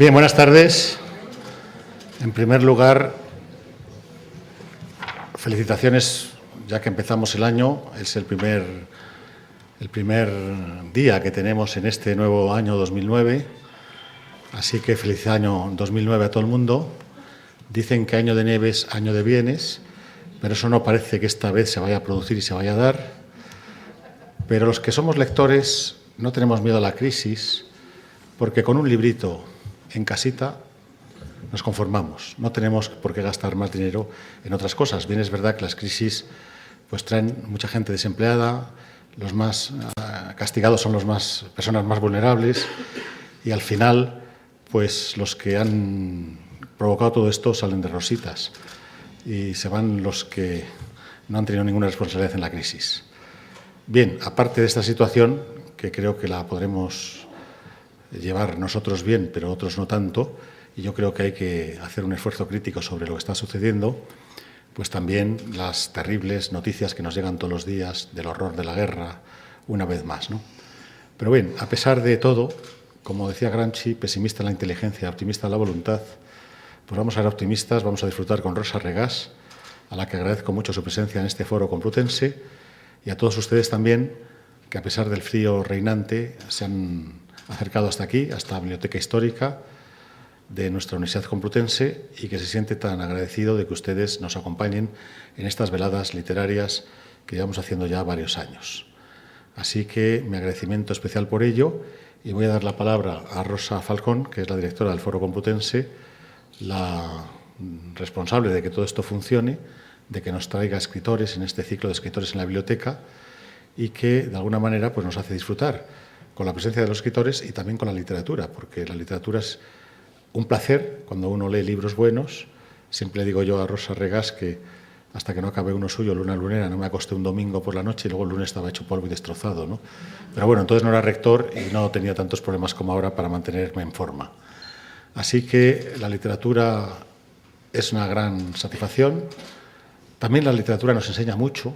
Bien, buenas tardes. En primer lugar, felicitaciones, ya que empezamos el año. Es el primer día que tenemos en este nuevo año 2009. Así que feliz año 2009 a todo el mundo. Dicen que año de nieve es año de bienes, pero eso no parece que esta vez se vaya a producir y se vaya a dar. Pero los que somos lectores no tenemos miedo a la crisis, porque con un librito en casita nos conformamos. No tenemos por qué gastar más dinero en otras cosas. Bien, es verdad que las crisis pues traen mucha gente desempleada, los más castigados son las personas más vulnerables, y al final pues los que han provocado todo esto salen de rositas y se van los que no han tenido ninguna responsabilidad en la crisis. Bien, aparte de esta situación, que creo que la podremos llevar nosotros bien, pero otros no tanto, y yo creo que hay que hacer un esfuerzo crítico sobre lo que está sucediendo, pues también las terribles noticias que nos llegan todos los días del horror de la guerra, una vez más, ¿no? Pero bien, a pesar de todo, como decía Gramsci, pesimista en la inteligencia, optimista en la voluntad, pues vamos a ser optimistas, vamos a disfrutar con Rosa Regás, a la que agradezco mucho su presencia en este foro complutense, y a todos ustedes también, que a pesar del frío reinante se han acercado hasta aquí, hasta la Biblioteca Histórica de nuestra Universidad Complutense, y que se siente tan agradecido de que ustedes nos acompañen en estas veladas literarias que llevamos haciendo ya varios años. Así que mi agradecimiento especial por ello, y voy a dar la palabra a Rosa Falcón, que es la directora del Foro Complutense, la responsable de que todo esto funcione, de que nos traiga escritores en este ciclo de escritores en la biblioteca, y que de alguna manera pues nos hace disfrutar con la presencia de los escritores y también con la literatura, porque la literatura es un placer cuando uno lee libros buenos. Siempre digo yo a Rosa Regás que hasta que no acabé uno suyo, Luna Lunera, no me acosté un domingo por la noche y luego el lunes estaba hecho polvo y destrozado, ¿no? Pero bueno, entonces no era rector y no tenía tantos problemas como ahora para mantenerme en forma. Así que la literatura es una gran satisfacción. También la literatura nos enseña mucho,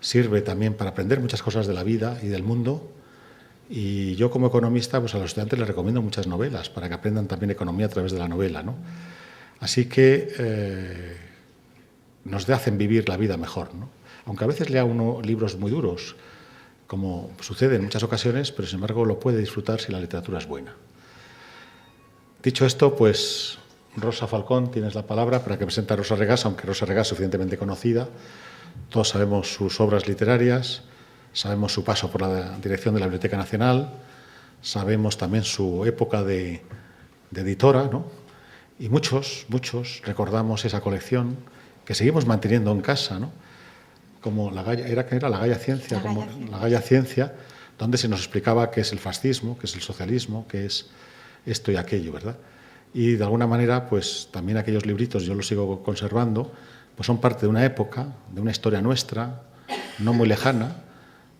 sirve también para aprender muchas cosas de la vida y del mundo. Y yo, como economista, pues a los estudiantes les recomiendo muchas novelas para que aprendan también economía a través de la novela, ¿no? Así que nos hacen vivir la vida mejor, ¿no? Aunque a veces lea uno libros muy duros, como sucede en muchas ocasiones, pero sin embargo lo puede disfrutar si la literatura es buena. Dicho esto, pues Rosa Falcón, tienes la palabra para que presente a Rosa Regás, aunque Rosa Regás es suficientemente conocida. Todos sabemos sus obras literarias, sabemos su paso por la dirección de la Biblioteca Nacional, sabemos también su época de editora, ¿no? Y muchos recordamos esa colección que seguimos manteniendo en casa, ¿no? Como la Gaia Ciencia, donde se nos explicaba qué es el fascismo, qué es el socialismo, qué es esto y aquello, ¿verdad? Y de alguna manera, pues también aquellos libritos, yo los sigo conservando, pues son parte de una época, de una historia nuestra, no muy lejana,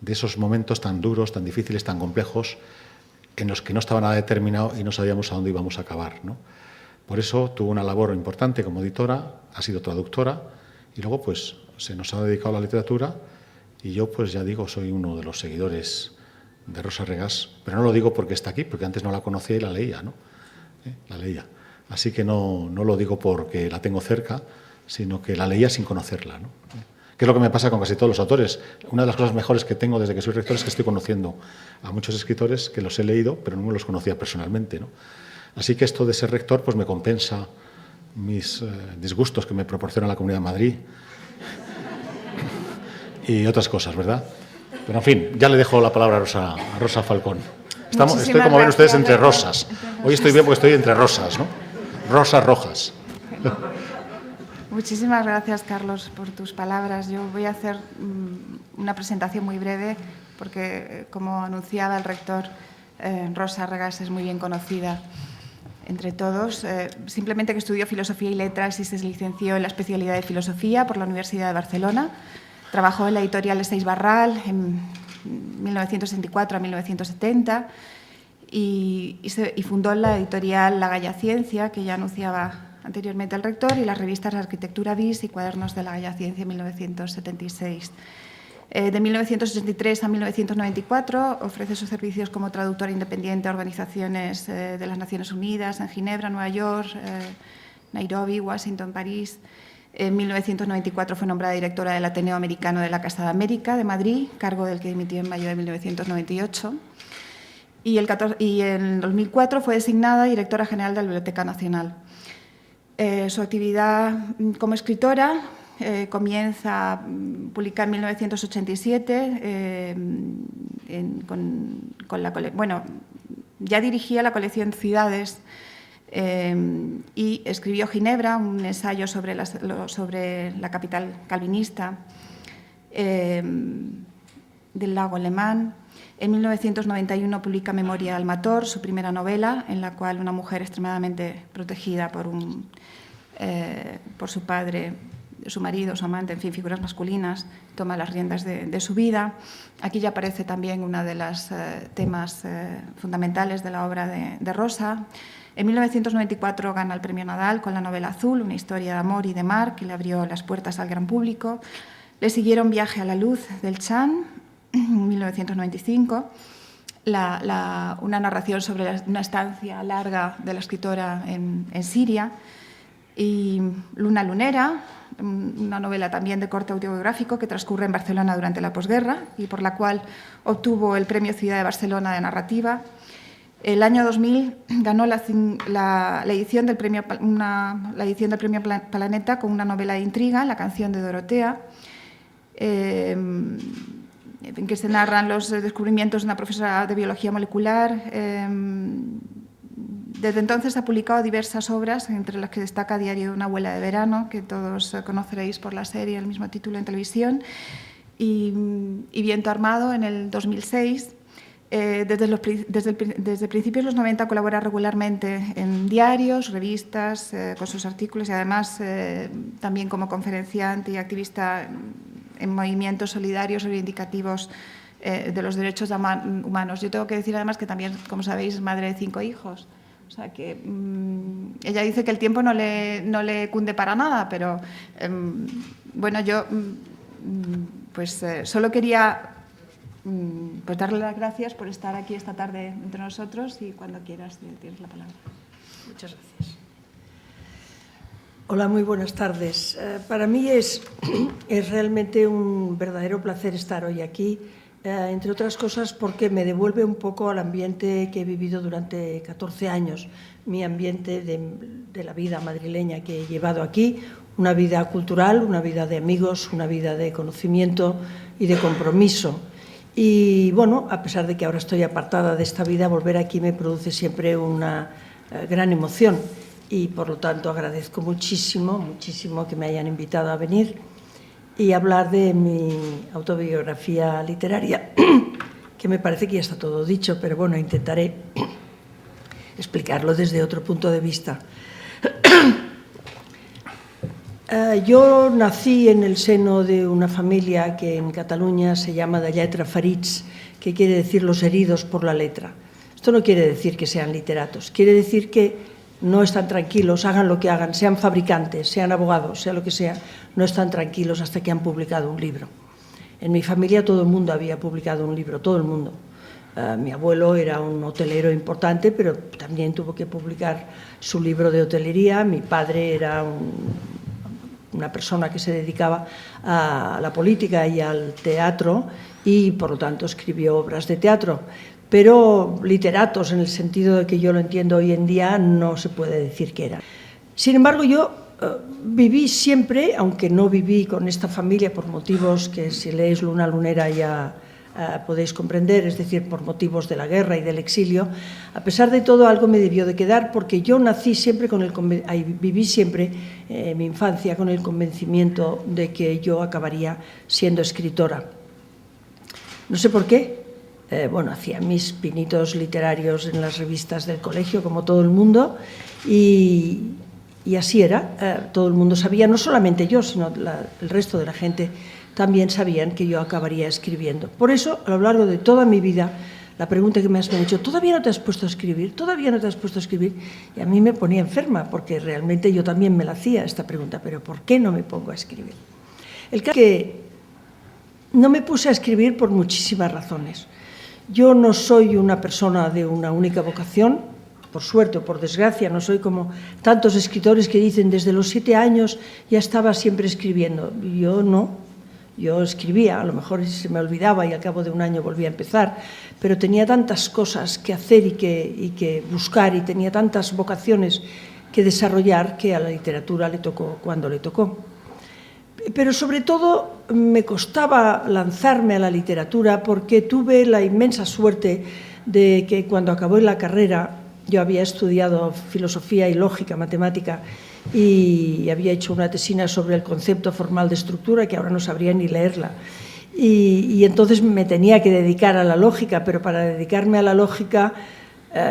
de esos momentos tan duros, tan difíciles, tan complejos, en los que no estaba nada determinado y no sabíamos a dónde íbamos a acabar, ¿no? Por eso tuvo una labor importante como editora, ha sido traductora, y luego pues se nos ha dedicado a la literatura, y yo pues ya digo, soy uno de los seguidores de Rosa Regás, pero no lo digo porque está aquí, porque antes no la conocía y la leía, ¿no? La leía. Así que no lo digo porque la tengo cerca, sino que la leía sin conocerla, ¿no? Que es lo que me pasa con casi todos los autores. Una de las cosas mejores que tengo desde que soy rector es que estoy conociendo a muchos escritores que los he leído, pero no me los conocía personalmente, ¿no? Así que esto de ser rector pues me compensa mis disgustos que me proporciona la Comunidad de Madrid y otras cosas, ¿verdad? Pero en fin, ya le dejo la palabra a Rosa Falcón. Estoy, como ven ustedes, entre rosas. Hoy estoy bien porque estoy entre rosas, ¿no? Rosas rojas. Muchísimas gracias, Carlos, por tus palabras. Yo voy a hacer una presentación muy breve porque, como anunciaba el rector, Rosa Regás es muy bien conocida entre todos. Simplemente que estudió Filosofía y Letras y se licenció en la especialidad de Filosofía por la Universidad de Barcelona. Trabajó en la editorial Estaix Barral en 1964 a 1970 y fundó la editorial La Gaia Ciencia, que ya anunciaba anteriormente el rector, y las revistas Arquitectura Vis y Cuadernos de la Gaia Ciencia en 1976. De 1983 a 1994 ofrece sus servicios como traductora independiente a organizaciones de las Naciones Unidas en Ginebra, Nueva York, Nairobi, Washington, París. En 1994 fue nombrada directora del Ateneo Americano de la Casa de América de Madrid, cargo del que dimitió en mayo de 1998. Y en 2004 fue designada directora general de la Biblioteca Nacional. Su actividad como escritora comienza a publicar en 1987 ya dirigía la colección Ciudades y escribió Ginebra, un ensayo sobre la capital calvinista del lago Alemán. En 1991 publica Memoria Almator, su primera novela, en la cual una mujer extremadamente protegida por su padre, su marido, su amante, en fin, figuras masculinas, toma las riendas de su vida. Aquí ya aparece también uno de los temas fundamentales de la obra de Rosa. En 1994 gana el Premio Nadal con la novela Azul, una historia de amor y de mar que le abrió las puertas al gran público. Le siguieron Viaje a la luz del Chan, en 1995, una narración sobre una estancia larga de la escritora en Siria, y Luna Lunera, una novela también de corte autobiográfico que transcurre en Barcelona durante la posguerra y por la cual obtuvo el Premio Ciudad de Barcelona de Narrativa. El año 2000 ganó la edición del Premio Planeta con una novela de intriga, La canción de Dorotea, en que se narran los descubrimientos de una profesora de biología molecular. Desde entonces ha publicado diversas obras, entre las que destaca Diario de una abuela de verano, que todos conoceréis por la serie, el mismo título en televisión, y Viento armado en el 2006. Desde principios de los 90 colabora regularmente en diarios, revistas, con sus artículos y además también como conferenciante y activista en movimientos solidarios reivindicativos de los derechos humanos. Yo tengo que decir además que también, como sabéis, es madre de 5 hijos. O sea que ella dice que el tiempo no le cunde para nada, pero bueno, yo solo quería darle las gracias por estar aquí esta tarde entre nosotros y cuando quieras tienes la palabra. Muchas gracias. Hola, muy buenas tardes. Para mí es realmente un verdadero placer estar hoy aquí, entre otras cosas porque me devuelve un poco al ambiente que he vivido durante 14 años, mi ambiente de la vida madrileña que he llevado aquí, una vida cultural, una vida de amigos, una vida de conocimiento y de compromiso. Y bueno, a pesar de que ahora estoy apartada de esta vida, volver aquí me produce siempre una gran emoción y por lo tanto agradezco muchísimo, muchísimo que me hayan invitado a venir y hablar de mi autobiografía literaria, que me parece que ya está todo dicho, pero bueno, intentaré explicarlo desde otro punto de vista. Yo nací en el seno de una familia que en Cataluña se llama de lletra ferits, que quiere decir los heridos por la letra. Esto no quiere decir que sean literatos, quiere decir que no están tranquilos, hagan lo que hagan, sean fabricantes, sean abogados, sea lo que sea, no están tranquilos hasta que han publicado un libro. En mi familia todo el mundo había publicado un libro, todo el mundo. Mi abuelo era un hotelero importante, pero también tuvo que publicar su libro de hotelería. Mi padre era una persona que se dedicaba a la política y al teatro y, por lo tanto, escribió obras de teatro. Pero literatos, en el sentido de que yo lo entiendo hoy en día, no se puede decir que eran. Sin embargo, yo viví siempre, aunque no viví con esta familia por motivos que si leéis Luna Lunera ya podéis comprender, es decir, por motivos de la guerra y del exilio, a pesar de todo algo me debió de quedar porque yo nací siempre viví siempre mi infancia con el convencimiento de que yo acabaría siendo escritora. No sé por qué. Bueno, hacía mis pinitos literarios en las revistas del colegio, como todo el mundo, y así era. Todo el mundo sabía, no solamente yo, sino el resto de la gente también sabían que yo acabaría escribiendo. Por eso, a lo largo de toda mi vida, la pregunta que me han hecho, ¿todavía no te has puesto a escribir? ¿Todavía no te has puesto a escribir? Y a mí me ponía enferma, porque realmente yo también me la hacía esta pregunta, pero ¿por qué no me pongo a escribir? El caso es que no me puse a escribir por muchísimas razones. Yo no soy una persona de una única vocación, por suerte o por desgracia, no soy como tantos escritores que dicen desde los 7 años ya estaba siempre escribiendo. Yo no, yo escribía, a lo mejor se me olvidaba y al cabo de un año volvía a empezar, pero tenía tantas cosas que hacer y que buscar y tenía tantas vocaciones que desarrollar que a la literatura le tocó cuando le tocó. Pero sobre todo me costaba lanzarme a la literatura porque tuve la inmensa suerte de que cuando acabé la carrera, yo había estudiado filosofía y lógica, matemática, y había hecho una tesina sobre el concepto formal de estructura, que ahora no sabría ni leerla. Y entonces me tenía que dedicar a la lógica, pero para dedicarme a la lógica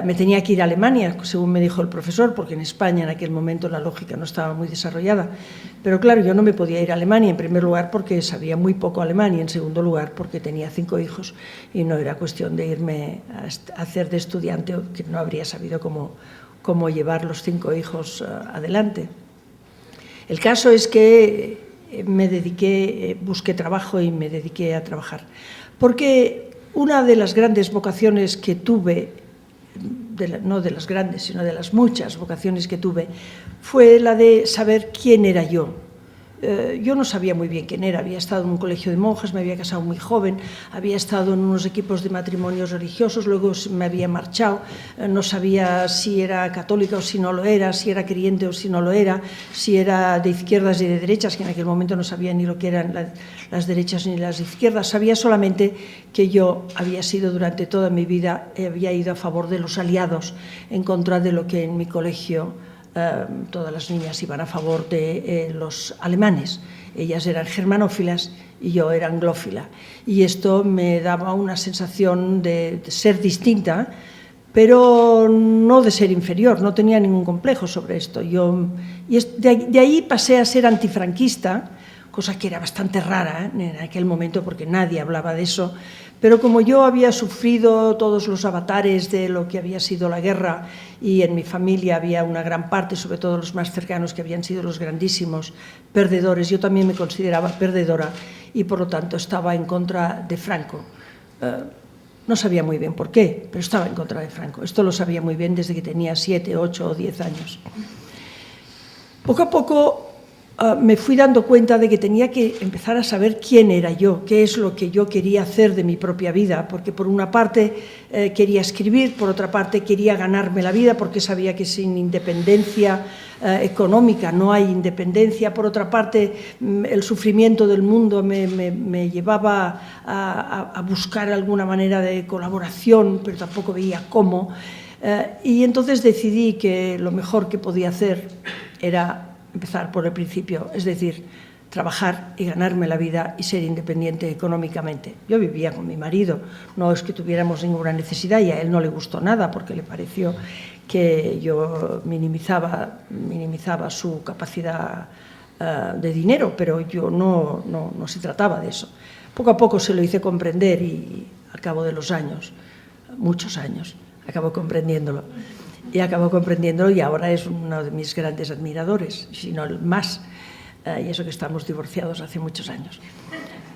me tenía que ir a Alemania, según me dijo el profesor, porque en España en aquel momento la lógica no estaba muy desarrollada. Pero claro, yo no me podía ir a Alemania, en primer lugar porque sabía muy poco alemán y en segundo lugar porque tenía 5 hijos y no era cuestión de irme a hacer de estudiante, que no habría sabido cómo llevar los 5 hijos adelante. El caso es que busqué trabajo y me dediqué a trabajar. Porque una de las grandes vocaciones que tuve, no de las grandes, sino de las muchas vocaciones que tuve, fue la de saber quién era yo. Yo no sabía muy bien quién era, había estado en un colegio de monjas, me había casado muy joven, había estado en unos equipos de matrimonios religiosos, luego me había marchado, no sabía si era católica o si no lo era, si era creyente o si no lo era, si era de izquierdas y de derechas, que en aquel momento no sabía ni lo que eran las derechas ni las izquierdas, sabía solamente que yo había sido durante toda mi vida, había ido a favor de los aliados, en contra de lo que en mi colegio todas las niñas iban a favor de los alemanes. Ellas eran germanófilas y yo era anglófila. Y esto me daba una sensación de ser distinta, pero no de ser inferior, no tenía ningún complejo sobre esto. De ahí pasé a ser antifranquista, cosa que era bastante rara en aquel momento porque nadie hablaba de eso, pero como yo había sufrido todos los avatares de lo que había sido la guerra y en mi familia había una gran parte, sobre todo los más cercanos, que habían sido los grandísimos perdedores, yo también me consideraba perdedora y por lo tanto estaba en contra de Franco. No sabía muy bien por qué, pero estaba en contra de Franco. Esto lo sabía muy bien desde que tenía 7, 8 o 10 años. Poco a poco me fui dando cuenta de que tenía que empezar a saber quién era yo, qué es lo que yo quería hacer de mi propia vida, porque por una parte quería escribir, por otra parte quería ganarme la vida, porque sabía que sin independencia económica no hay independencia, por otra parte el sufrimiento del mundo me llevaba a buscar alguna manera de colaboración, pero tampoco veía cómo, y entonces decidí que lo mejor que podía hacer era empezar por el principio, es decir, trabajar y ganarme la vida y ser independiente económicamente. Yo vivía con mi marido, no es que tuviéramos ninguna necesidad y a él no le gustó nada porque le pareció que yo minimizaba su capacidad de dinero, pero yo no se trataba de eso. Poco a poco se lo hice comprender y al cabo de los años, muchos años, acabó comprendiéndolo. Y acabó comprendiéndolo y ahora es uno de mis grandes admiradores, si no el más, y eso que estamos divorciados hace muchos años.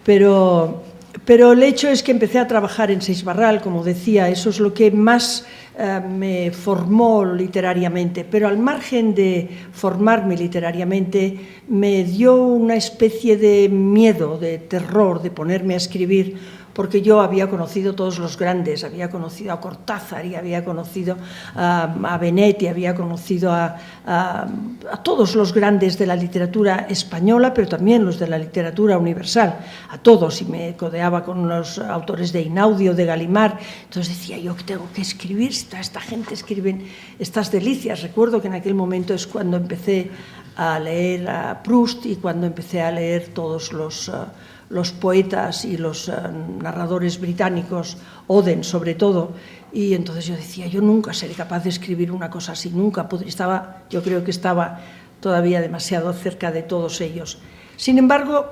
Pero el hecho es que empecé a trabajar en Seix-Barral, como decía, eso es lo que más me formó literariamente, pero al margen de formarme literariamente, me dio una especie de miedo, de terror, de ponerme a escribir, porque yo había conocido todos los grandes, había conocido a Cortázar y había conocido a Benet y había conocido a todos los grandes de la literatura española, pero también los de la literatura universal, a todos, y me codeaba con los autores de Einaudi o de Gallimard. Entonces decía yo que tengo que escribir, si toda esta gente escribe estas delicias. Recuerdo que en aquel momento es cuando empecé a leer a Proust y cuando empecé a leer todos los poetas y los narradores británicos, Oden sobre todo, y entonces yo decía, yo nunca seré capaz de escribir una cosa así, nunca podría, yo creo que estaba todavía demasiado cerca de todos ellos. Sin embargo,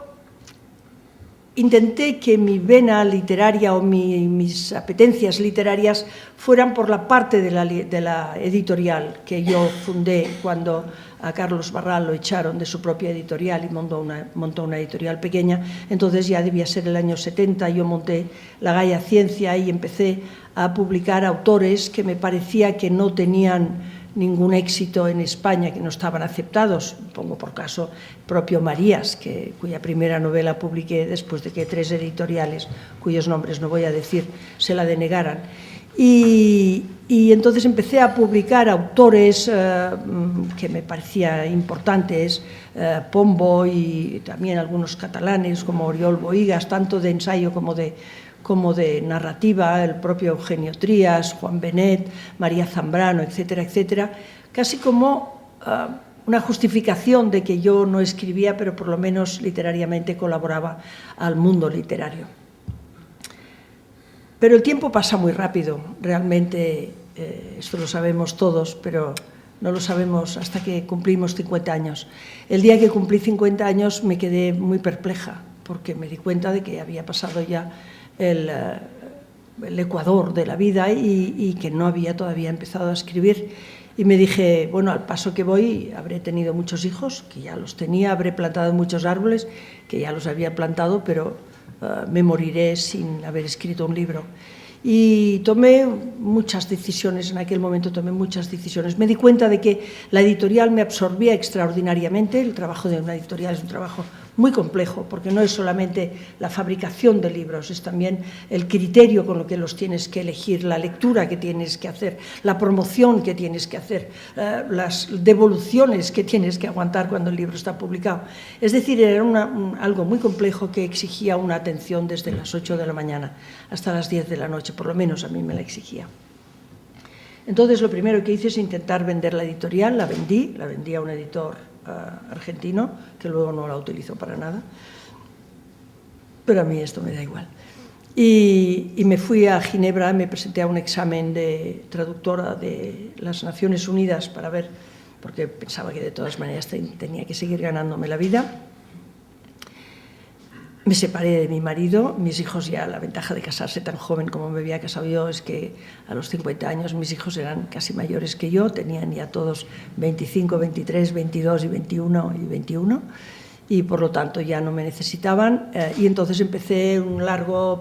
intenté que mi vena literaria o mis apetencias literarias fueran por la parte de la editorial que yo fundé cuando a Carlos Barral lo echaron de su propia editorial y montó una editorial pequeña. Entonces ya debía ser el año 70, yo monté La Gaia Ciencia y empecé a publicar autores que me parecía que no tenían ningún éxito en España, que no estaban aceptados. Pongo por caso propio Marías, cuya primera novela publiqué después de que 3 editoriales, cuyos nombres no voy a decir, se la denegaran. Y entonces empecé a publicar autores que me parecía importantes, Pombo y también algunos catalanes como Oriol Bohigas, tanto de ensayo como de narrativa, el propio Eugenio Trías, Juan Benet, María Zambrano, etcétera, etcétera, casi como una justificación de que yo no escribía, pero por lo menos literariamente colaboraba al mundo literario. Pero el tiempo pasa muy rápido, realmente, esto lo sabemos todos, pero no lo sabemos hasta que cumplimos 50 años. El día que cumplí 50 años me quedé muy perpleja, porque me di cuenta de que había pasado ya el ecuador de la vida y que no había todavía empezado a escribir. Y me dije, bueno, al paso que voy habré tenido muchos hijos, que ya los tenía, habré plantado muchos árboles, que ya los había plantado, pero me moriré sin haber escrito un libro. Y tomé muchas decisiones, en aquel momento tomé muchas decisiones. Me di cuenta de que la editorial me absorbía extraordinariamente. El trabajo de una editorial es un trabajo muy complejo, porque no es solamente la fabricación de libros, es también el criterio con lo que los tienes que elegir, la lectura que tienes que hacer, la promoción que tienes que hacer, las devoluciones que tienes que aguantar cuando el libro está publicado. Es decir, era algo muy complejo que exigía una atención desde las 8 de la mañana hasta las 10 de la noche, por lo menos a mí me la exigía. Entonces, lo primero que hice es intentar vender la editorial, la vendí a un editor argentino, que luego no la utilizó para nada, pero a mí esto me da igual. Y me fui a Ginebra, me presenté a un examen de traductora de las Naciones Unidas para ver, porque pensaba que de todas maneras tenía que seguir ganándome la vida. Me separé de mi marido, mis hijos ya, la ventaja de casarse tan joven como me había casado yo es que a los 50 años mis hijos eran casi mayores que yo, tenían ya todos 25, 23, 22 y 21 y por lo tanto ya no me necesitaban y entonces empecé una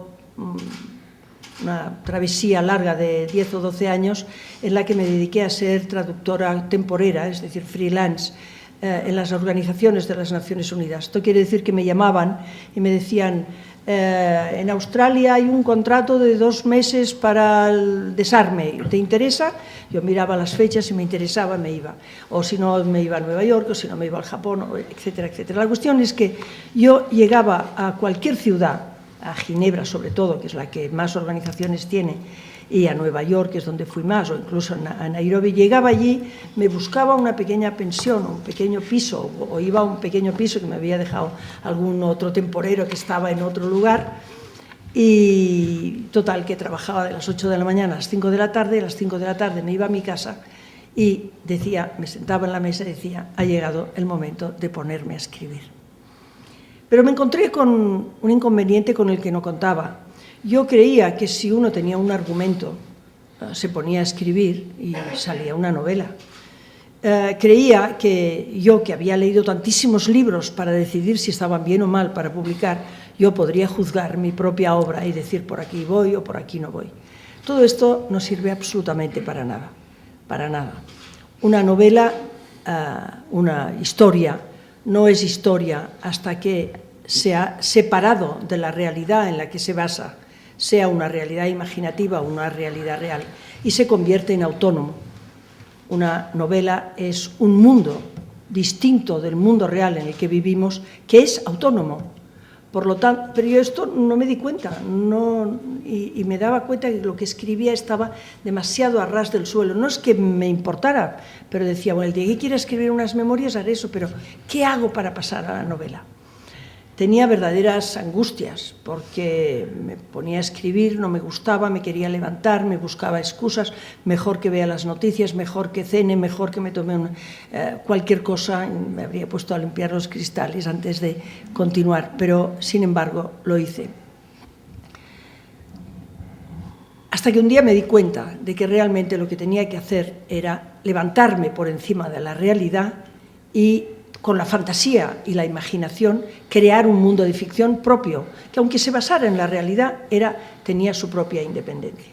travesía larga de 10 o 12 años en la que me dediqué a ser traductora temporera, es decir, freelance, en las organizaciones de las Naciones Unidas. Esto quiere decir que me llamaban y me decían, en Australia hay un contrato de 2 meses para el desarme, ¿te interesa? Yo miraba las fechas, si me interesaba me iba, o si no me iba a Nueva York, o si no me iba al Japón, etcétera, etcétera. La cuestión es que yo llegaba a cualquier ciudad, a Ginebra sobre todo, que es la que más organizaciones tiene, y a Nueva York, que es donde fui más, o incluso a Nairobi, llegaba allí, me buscaba una pequeña pensión, un pequeño piso, o iba a un pequeño piso que me había dejado algún otro temporero que estaba en otro lugar, y total, que trabajaba de las 8 de la mañana a las 5 de la tarde, a las 5 de la tarde me iba a mi casa y decía, me sentaba en la mesa y decía, ha llegado el momento de ponerme a escribir. Pero me encontré con un inconveniente con el que no contaba. Yo creía que si uno tenía un argumento, se ponía a escribir y salía una novela. Creía que yo, que había leído tantísimos libros para decidir si estaban bien o mal para publicar, yo podría juzgar mi propia obra y decir por aquí voy o por aquí no voy. Todo esto no sirve absolutamente para nada, para nada. Una novela, una historia, no es historia hasta que se ha separado de la realidad en la que se basa, sea una realidad imaginativa o una realidad real, y se convierte en autónomo. Una novela es un mundo distinto del mundo real en el que vivimos, que es autónomo. Por lo tanto, pero yo esto no me di cuenta, y me daba cuenta que lo que escribía estaba demasiado a ras del suelo. No es que me importara, pero decía, bueno, el día que quiera escribir unas memorias haré eso, pero ¿qué hago para pasar a la novela? tenía verdaderas angustias, porque me ponía a escribir, no me gustaba, me quería levantar, me buscaba excusas, mejor que vea las noticias, mejor que cene, mejor que me tome cualquier cosa, me habría puesto a limpiar los cristales antes de continuar, pero sin embargo lo hice. Hasta que un día me di cuenta de que realmente lo que tenía que hacer era levantarme por encima de la realidad y con la fantasía y la imaginación, crear un mundo de ficción propio, que aunque se basara en la realidad, tenía su propia independencia.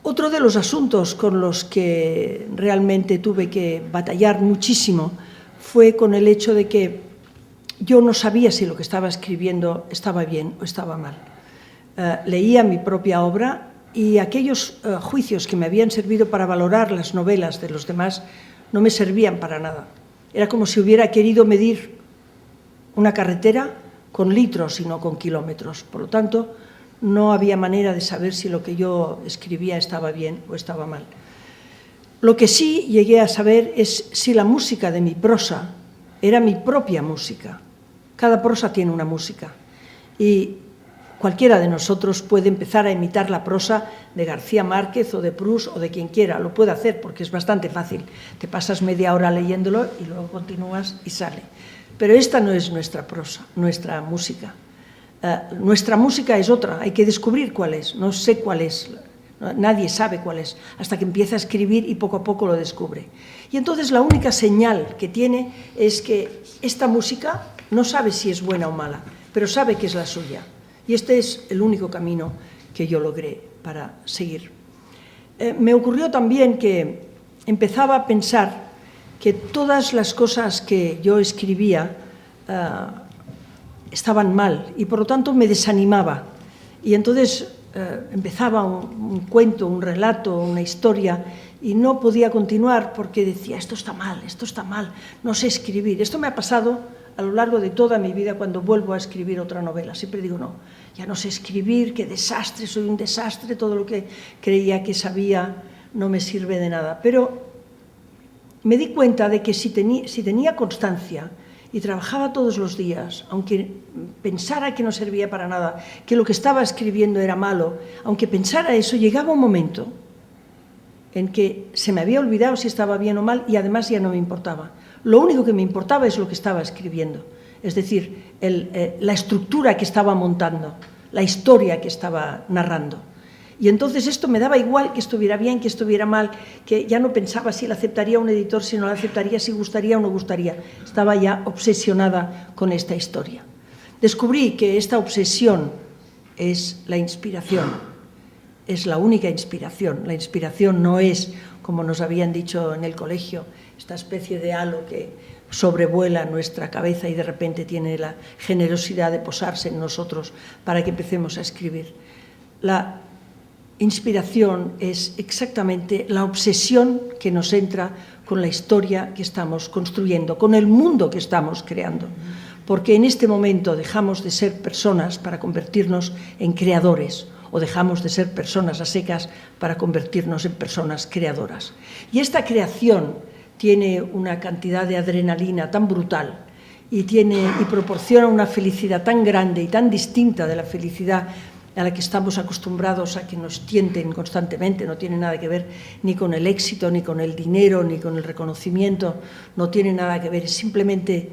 Otro de los asuntos con los que realmente tuve que batallar muchísimo fue con el hecho de que yo no sabía si lo que estaba escribiendo estaba bien o estaba mal. Leía mi propia obra y aquellos juicios que me habían servido para valorar las novelas de los demás no me servían para nada. Era como si hubiera querido medir una carretera con litros y no con kilómetros. Por lo tanto, no había manera de saber si lo que yo escribía estaba bien o estaba mal. Lo que sí llegué a saber es si la música de mi prosa era mi propia música. Cada prosa tiene una música y cualquiera de nosotros puede empezar a imitar la prosa de García Márquez o de Proust o de quien quiera. Lo puede hacer porque es bastante fácil. Te pasas media hora leyéndolo y luego continúas y sale. Pero esta no es nuestra prosa, nuestra música. Nuestra música es otra, hay que descubrir cuál es. No sé cuál es, nadie sabe cuál es, hasta que empieza a escribir y poco a poco lo descubre. Y entonces la única señal que tiene es que esta música no sabe si es buena o mala, pero sabe que es la suya. Y este es el único camino que yo logré para seguir. Me ocurrió también que empezaba a pensar que todas las cosas que yo escribía estaban mal y por lo tanto me desanimaba. Y entonces empezaba un cuento, un relato, una historia y no podía continuar porque decía, esto está mal, no sé escribir. Esto me ha pasado a lo largo de toda mi vida cuando vuelvo a escribir otra novela. Siempre digo, no, ya no sé escribir, qué desastre, soy un desastre, todo lo que creía que sabía no me sirve de nada. Pero me di cuenta de que si tenía constancia y trabajaba todos los días, aunque pensara que no servía para nada, que lo que estaba escribiendo era malo, aunque pensara eso, llegaba un momento en que se me había olvidado si estaba bien o mal y además ya no me importaba. Lo único que me importaba es lo que estaba escribiendo, es decir, la estructura que estaba montando, la historia que estaba narrando. Y entonces esto me daba igual que estuviera bien, que estuviera mal, que ya no pensaba si la aceptaría un editor, si no la aceptaría, si gustaría o no gustaría. Estaba ya obsesionada con esta historia. Descubrí que esta obsesión es la inspiración, es la única inspiración. La inspiración no es, como nos habían dicho en el colegio, esta especie de halo que sobrevuela nuestra cabeza y de repente tiene la generosidad de posarse en nosotros para que empecemos a escribir. La inspiración es exactamente la obsesión que nos entra con la historia que estamos construyendo, con el mundo que estamos creando. Porque en este momento dejamos de ser personas para convertirnos en creadores o dejamos de ser personas a secas para convertirnos en personas creadoras. Y esta creación tiene una cantidad de adrenalina tan brutal y proporciona una felicidad tan grande y tan distinta de la felicidad a la que estamos acostumbrados a que nos tienten constantemente. No tiene nada que ver ni con el éxito, ni con el dinero, ni con el reconocimiento, no tiene nada que ver, es simplemente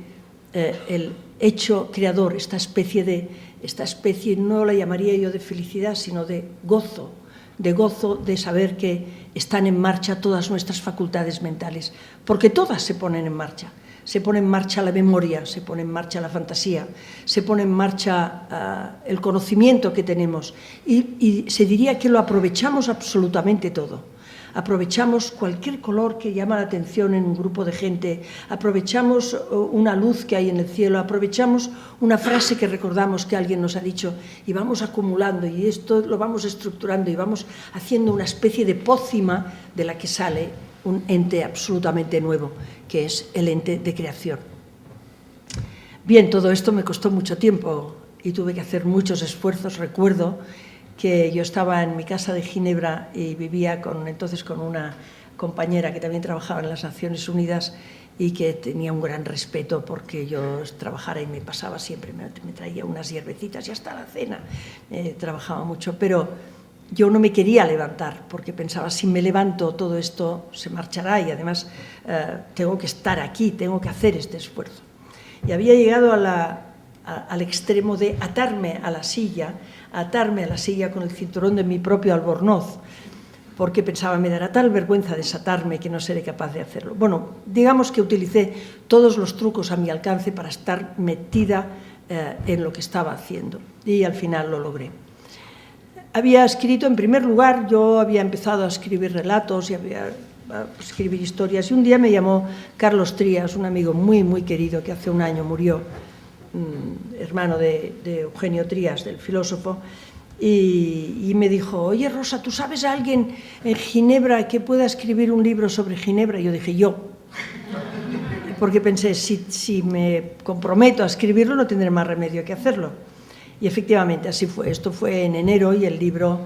el hecho creador, esta especie, no la llamaría yo de felicidad, sino de gozo de saber que están en marcha todas nuestras facultades mentales, porque todas se ponen en marcha. Se pone en marcha la memoria, se pone en marcha la fantasía, se pone en marcha el conocimiento que tenemos y se diría que lo aprovechamos absolutamente todo. Aprovechamos cualquier color que llama la atención en un grupo de gente, aprovechamos una luz que hay en el cielo, aprovechamos una frase que recordamos que alguien nos ha dicho y vamos acumulando y esto lo vamos estructurando y vamos haciendo una especie de pócima de la que sale un ente absolutamente nuevo, que es el ente de creación. Bien, todo esto me costó mucho tiempo y tuve que hacer muchos esfuerzos. Recuerdo que yo estaba en mi casa de Ginebra y vivía entonces con una compañera que también trabajaba en las Naciones Unidas y que tenía un gran respeto porque yo trabajara y me pasaba siempre, me traía unas hierbecitas y hasta la cena trabajaba mucho, pero yo no me quería levantar porque pensaba, si me levanto todo esto se marchará y además tengo que estar aquí, tengo que hacer este esfuerzo. Y había llegado al extremo de atarme a la silla con el cinturón de mi propio albornoz, porque pensaba, me dará tal vergüenza desatarme que no seré capaz de hacerlo. Bueno, digamos que utilicé todos los trucos a mi alcance para estar metida en lo que estaba haciendo y al final lo logré. Había escrito, en primer lugar, yo había empezado a escribir relatos y a escribir historias, y un día me llamó Carlos Trías, un amigo muy, muy querido que hace un año murió, hermano de Eugenio Trías, del filósofo, y me dijo, oye Rosa, ¿tú sabes a alguien en Ginebra que pueda escribir un libro sobre Ginebra? Y yo dije, yo. Porque pensé, si me comprometo a escribirlo no tendré más remedio que hacerlo. Y efectivamente así fue. Esto fue en enero y el libro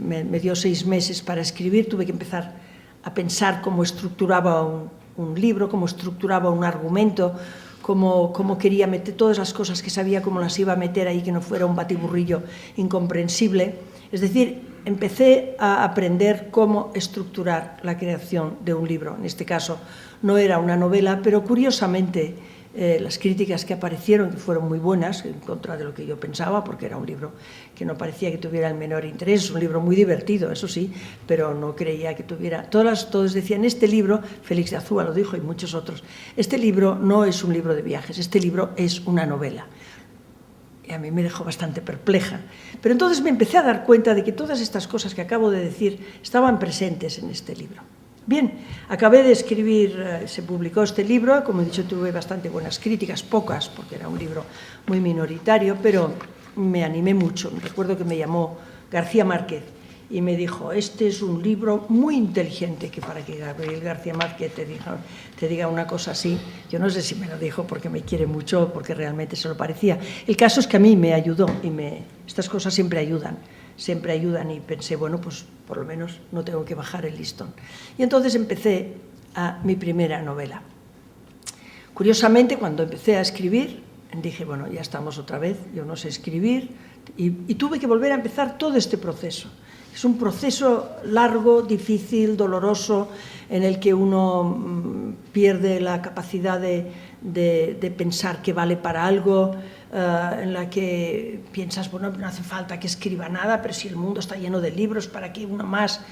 me dio 6 meses para escribir. Tuve que empezar a pensar cómo estructuraba un libro, cómo estructuraba un argumento, cómo quería meter todas las cosas que sabía, cómo las iba a meter ahí, que no fuera un batiburrillo incomprensible. Es decir, empecé a aprender cómo estructurar la creación de un libro. En este caso no era una novela, pero curiosamente las críticas que aparecieron, que fueron muy buenas, en contra de lo que yo pensaba, porque era un libro que no parecía que tuviera el menor interés, es un libro muy divertido, eso sí, pero no creía que tuviera... Todos decían, este libro, Félix de Azúa lo dijo y muchos otros, este libro no es un libro de viajes, este libro es una novela. Y a mí me dejó bastante perpleja. Pero entonces me empecé a dar cuenta de que todas estas cosas que acabo de decir estaban presentes en este libro. Bien, acabé de escribir, se publicó este libro, como he dicho, tuve bastante buenas críticas, pocas, porque era un libro muy minoritario, pero me animé mucho. Recuerdo que me llamó García Márquez y me dijo, este es un libro muy inteligente, que para que Gabriel García Márquez te diga una cosa así, yo no sé si me lo dijo porque me quiere mucho o porque realmente se lo parecía. El caso es que a mí me ayudó y estas cosas siempre ayudan y pensé, bueno, pues por lo menos no tengo que bajar el listón. Y entonces empecé mi primera novela. Curiosamente, cuando empecé a escribir, dije, bueno, ya estamos otra vez, yo no sé escribir, y tuve que volver a empezar todo este proceso. Es un proceso largo, difícil, doloroso, en el que uno pierde la capacidad de pensar que vale para algo, en la que piensas, bueno, no hace falta que escriba nada, pero si el mundo está lleno de libros, ¿para qué uno más?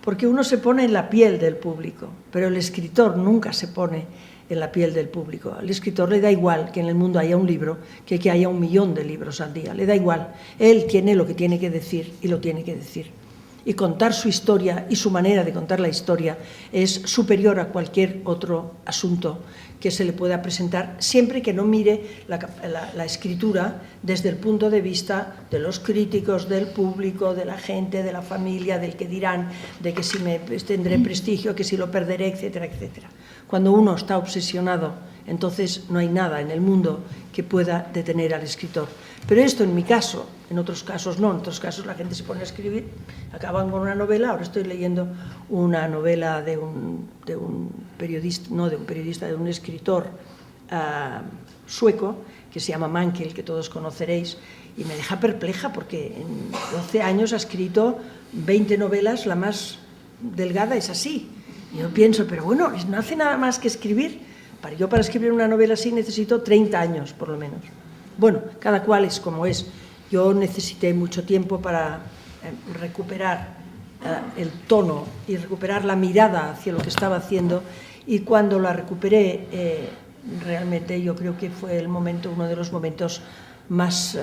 Porque uno se pone en la piel del público, pero el escritor nunca se pone en la piel del público. Al escritor le da igual que en el mundo haya un libro que haya 1 millón de libros al día, le da igual. Él tiene lo que tiene que decir y lo tiene que decir. Y contar su historia y su manera de contar la historia es superior a cualquier otro asunto que se le pueda presentar, siempre que no mire la escritura desde el punto de vista de los críticos, del público, de la gente, de la familia, del que dirán, de que si tendré prestigio, que si lo perderé, etcétera, etcétera. Cuando uno está obsesionado, entonces no hay nada en el mundo que pueda detener al escritor. Pero esto en mi caso, en otros casos no, en otros casos la gente se pone a escribir, acaban con una novela. Ahora estoy leyendo una novela de un escritor sueco que se llama Mankell, que todos conoceréis, y me deja perpleja porque en 12 años ha escrito 20 novelas, la más delgada es así. Y yo pienso, pero bueno, no hace nada más que escribir. Yo para escribir una novela así necesito 30 años, por lo menos. Bueno, cada cual es como es. Yo necesité mucho tiempo para recuperar el tono y recuperar la mirada hacia lo que estaba haciendo, y cuando la recuperé, realmente yo creo que fue uno de los momentos más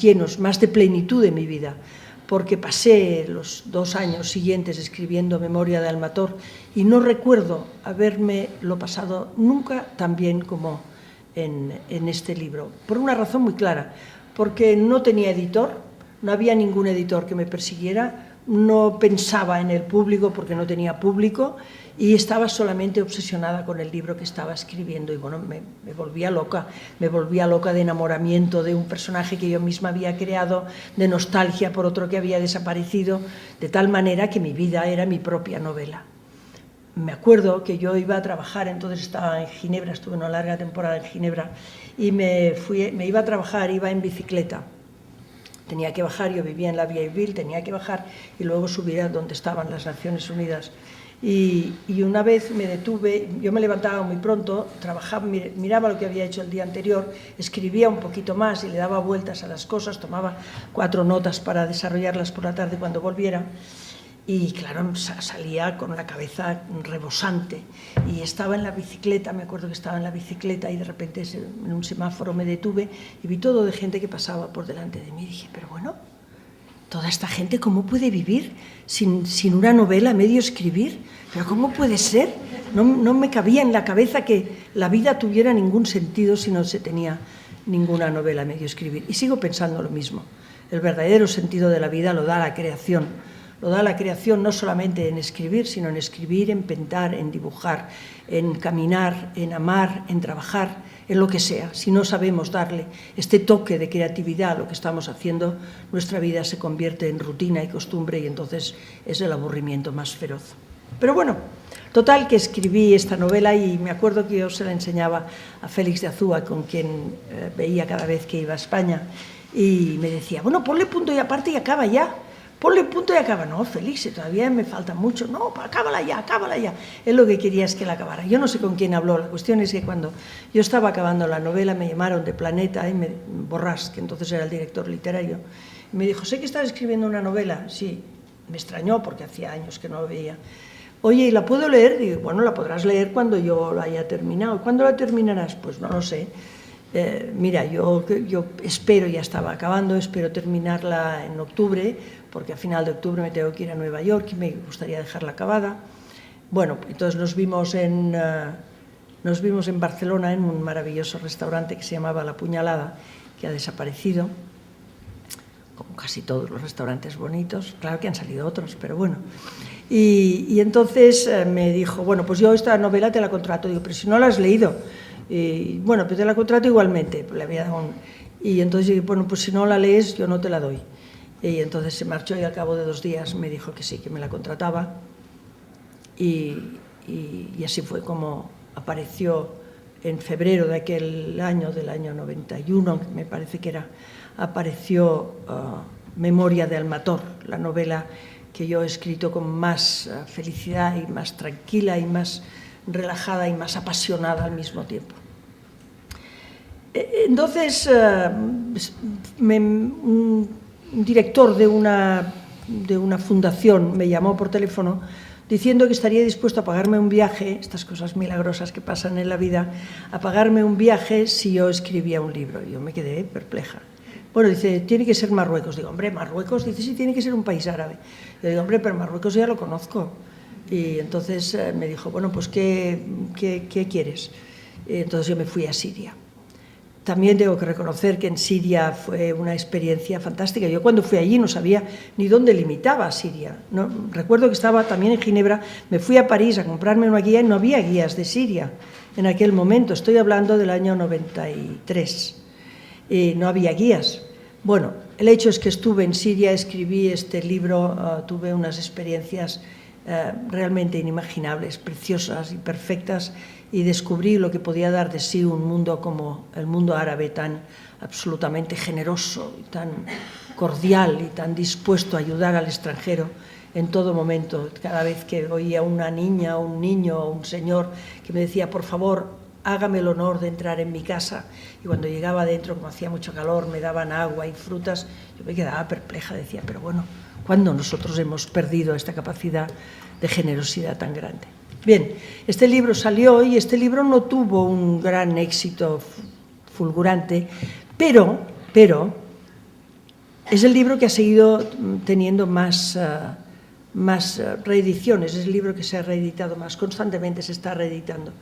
llenos, más de plenitud de mi vida, porque pasé los 2 años siguientes escribiendo Memoria de Almator y no recuerdo haberme lo pasado nunca tan bien como en este libro, por una razón muy clara, porque no tenía editor, no había ningún editor que me persiguiera, no pensaba en el público porque no tenía público y estaba solamente obsesionada con el libro que estaba escribiendo. Y bueno, me volvía loca de enamoramiento de un personaje que yo misma había creado, de nostalgia por otro que había desaparecido, de tal manera que mi vida era mi propia novela. me acuerdo que yo iba a trabajar, entonces estaba en Ginebra, estuve una larga temporada en Ginebra, y me iba a trabajar, iba en bicicleta. Tenía que bajar, yo vivía en la Vieilleville, tenía que bajar y luego subir a donde estaban las Naciones Unidas. Y una vez me detuve, yo me levantaba muy pronto, trabajaba, miraba lo que había hecho el día anterior, escribía un poquito más y le daba vueltas a las cosas, tomaba 4 notas para desarrollarlas por la tarde cuando volviera. Y claro, salía con la cabeza rebosante y estaba en la bicicleta, me acuerdo que estaba en la bicicleta y de repente en un semáforo me detuve y vi todo de gente que pasaba por delante de mí y dije, pero bueno, toda esta gente, ¿cómo puede vivir sin una novela a medio escribir? ¿Pero cómo puede ser? No me cabía en la cabeza que la vida tuviera ningún sentido si no se tenía ninguna novela a medio escribir. Y sigo pensando lo mismo. El verdadero sentido de la vida lo da la creación. Lo da la creación no solamente en escribir, sino en escribir, en pintar, en dibujar, en caminar, en amar, en trabajar, en lo que sea. Si no sabemos darle este toque de creatividad a lo que estamos haciendo, nuestra vida se convierte en rutina y costumbre y entonces es el aburrimiento más feroz. Pero bueno, total que escribí esta novela y me acuerdo que yo se la enseñaba a Félix de Azúa, con quien veía cada vez que iba a España, y me decía, bueno, ponle punto y aparte y acaba ya. Ponle punto y acaba. No, Félix, todavía me falta mucho. No, acábala ya, acábala ya. Él lo que quería es que la acabara. Yo no sé con quién habló. La cuestión es que cuando yo estaba acabando la novela me llamaron de Planeta, y Borràs, que entonces era el director literario, y me dijo, sé que estás escribiendo una novela. Sí, me extrañó porque hacía años que no lo veía. Oye, ¿y la puedo leer? Digo, bueno, la podrás leer cuando yo la haya terminado. ¿Cuándo la terminarás? Pues no lo sé. Mira, yo espero, ya estaba acabando, espero terminarla en octubre, porque a final de octubre me tengo que ir a Nueva York y me gustaría dejarla acabada. Bueno, entonces nos vimos en Barcelona en un maravilloso restaurante que se llamaba La Puñalada, que ha desaparecido, como casi todos los restaurantes bonitos. Claro que han salido otros, pero bueno. Y entonces me dijo, bueno, pues yo esta novela te la contrato. Digo, pero si no la has leído. Y bueno, pues te la contrato igualmente. Le había dado y entonces dije, bueno, pues si no la lees, yo no te la doy. Y entonces se marchó y al cabo de 2 días me dijo que sí, que me la contrataba. Y así fue como apareció en febrero de aquel año, del año 91, me parece que era, apareció Memoria de Almator, la novela que yo he escrito con más felicidad y más tranquila y más relajada y más apasionada al mismo tiempo. Entonces, un director de una fundación me llamó por teléfono diciendo que estaría dispuesto a pagarme un viaje, estas cosas milagrosas que pasan en la vida, a pagarme un viaje si yo escribía un libro. Yo me quedé perpleja. Bueno, dice, tiene que ser Marruecos. Digo, hombre, Marruecos, dice, sí, tiene que ser un país árabe. Yo digo, hombre, pero Marruecos ya lo conozco. Y entonces me dijo, bueno, pues ¿qué quieres? Y entonces yo me fui a Siria. También tengo que reconocer que en Siria fue una experiencia fantástica. Yo cuando fui allí no sabía ni dónde limitaba Siria. No, recuerdo que estaba también en Ginebra, me fui a París a comprarme una guía y no había guías de Siria en aquel momento. Estoy hablando del año 93. No había guías. Bueno, el hecho es que estuve en Siria, escribí este libro, tuve unas experiencias realmente inimaginables, preciosas y perfectas, y descubrí lo que podía dar de sí un mundo como el mundo árabe, tan absolutamente generoso, y tan cordial y tan dispuesto a ayudar al extranjero en todo momento. Cada vez que oía una niña, un niño o un señor que me decía, por favor, hágame el honor de entrar en mi casa, y cuando llegaba adentro, como hacía mucho calor, me daban agua y frutas, yo me quedaba perpleja, decía, pero bueno, ¿cuándo nosotros hemos perdido esta capacidad de generosidad tan grande? Bien, este libro salió y este libro no tuvo un gran éxito fulgurante, pero es el libro que ha seguido teniendo más reediciones, es el libro que se ha reeditado más, constantemente se está reeditando.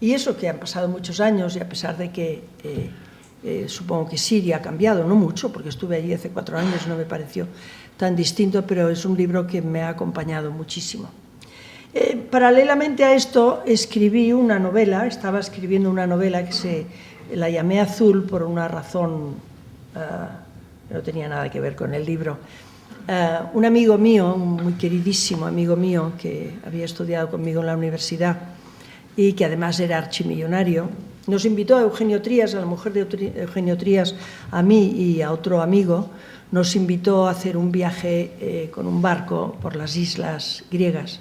Y eso que han pasado muchos años, y a pesar de que supongo que Siria ha cambiado, no mucho, porque estuve allí hace 4 años, no me pareció tan distinto, pero es un libro que me ha acompañado muchísimo. Paralelamente a esto escribí una novela, estaba escribiendo una novela que la llamé Azul por una razón que no tenía nada que ver con el libro. Un amigo mío, un muy queridísimo amigo mío, que había estudiado conmigo en la universidad y que además era archimillonario, nos invitó a Eugenio Trías, a la mujer de Eugenio Trías, a mí y a otro amigo, nos invitó a hacer un viaje con un barco por las islas griegas.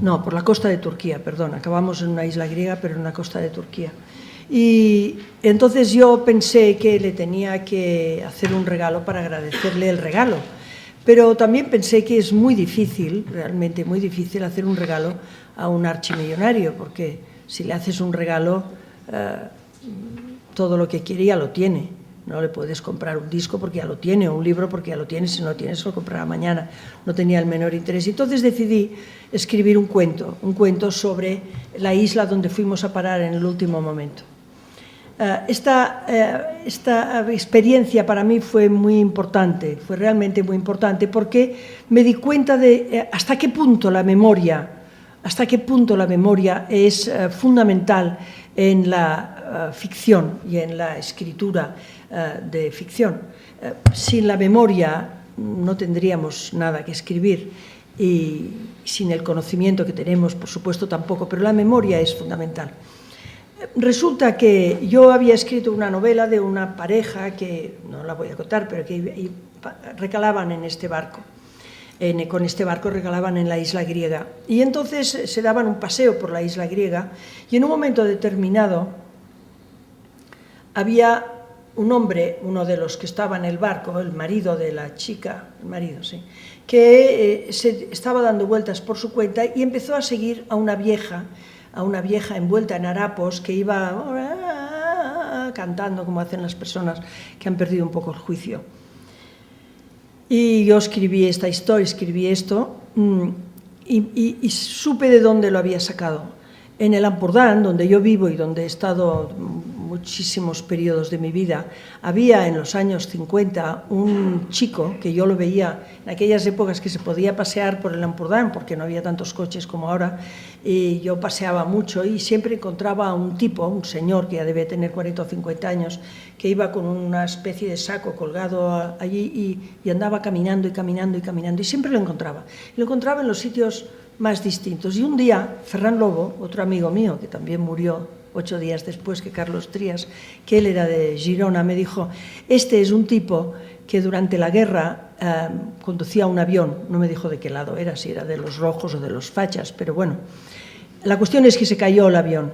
No, por la costa de Turquía, perdón, acabamos en una isla griega, pero en la costa de Turquía. Y entonces yo pensé que le tenía que hacer un regalo para agradecerle el regalo, pero también pensé que es muy difícil, realmente muy difícil, hacer un regalo a un archimillonario, porque si le haces un regalo, todo lo que quiere ya lo tiene. No le puedes comprar un disco porque ya lo tiene, o un libro porque ya lo tiene, si no lo tiene se lo comprará mañana. No tenía el menor interés. Entonces decidí escribir un cuento sobre la isla donde fuimos a parar en el último momento. Esta experiencia para mí fue muy importante, fue realmente muy importante, porque me di cuenta de hasta qué punto la memoria es fundamental en la ficción y en la escritura de ficción. Sin la memoria no tendríamos nada que escribir y sin el conocimiento que tenemos, por supuesto, tampoco, pero la memoria es fundamental. Resulta que yo había escrito una novela de una pareja que, no la voy a contar, pero que recalaban en este barco. Con este barco recalaban en la isla griega. Y entonces se daban un paseo por la isla griega y en un momento determinado había un hombre, uno de los que estaba en el barco, el marido de la chica, el marido, sí, que se estaba dando vueltas por su cuenta y empezó a seguir a una vieja envuelta en harapos que iba cantando como hacen las personas que han perdido un poco el juicio. Y yo escribí esta historia, escribí esto y supe de dónde lo había sacado. En el Ampurdán, donde yo vivo y donde he estado muchísimos periodos de mi vida, había en los años 50 un chico que yo lo veía en aquellas épocas que se podía pasear por el Ampurdán, porque no había tantos coches como ahora, y yo paseaba mucho y siempre encontraba a un tipo, un señor que ya debe tener 40 o 50 años, que iba con una especie de saco colgado allí y andaba caminando y caminando y caminando, y siempre lo encontraba. Lo encontraba en los sitios más distintos. Y un día, Ferran Lobo, otro amigo mío, que también murió 8 días después que Carlos Trías, que él era de Girona, me dijo, este es un tipo que durante la guerra conducía un avión, no me dijo de qué lado era, si era de los rojos o de los fachas, pero bueno, la cuestión es que se cayó el avión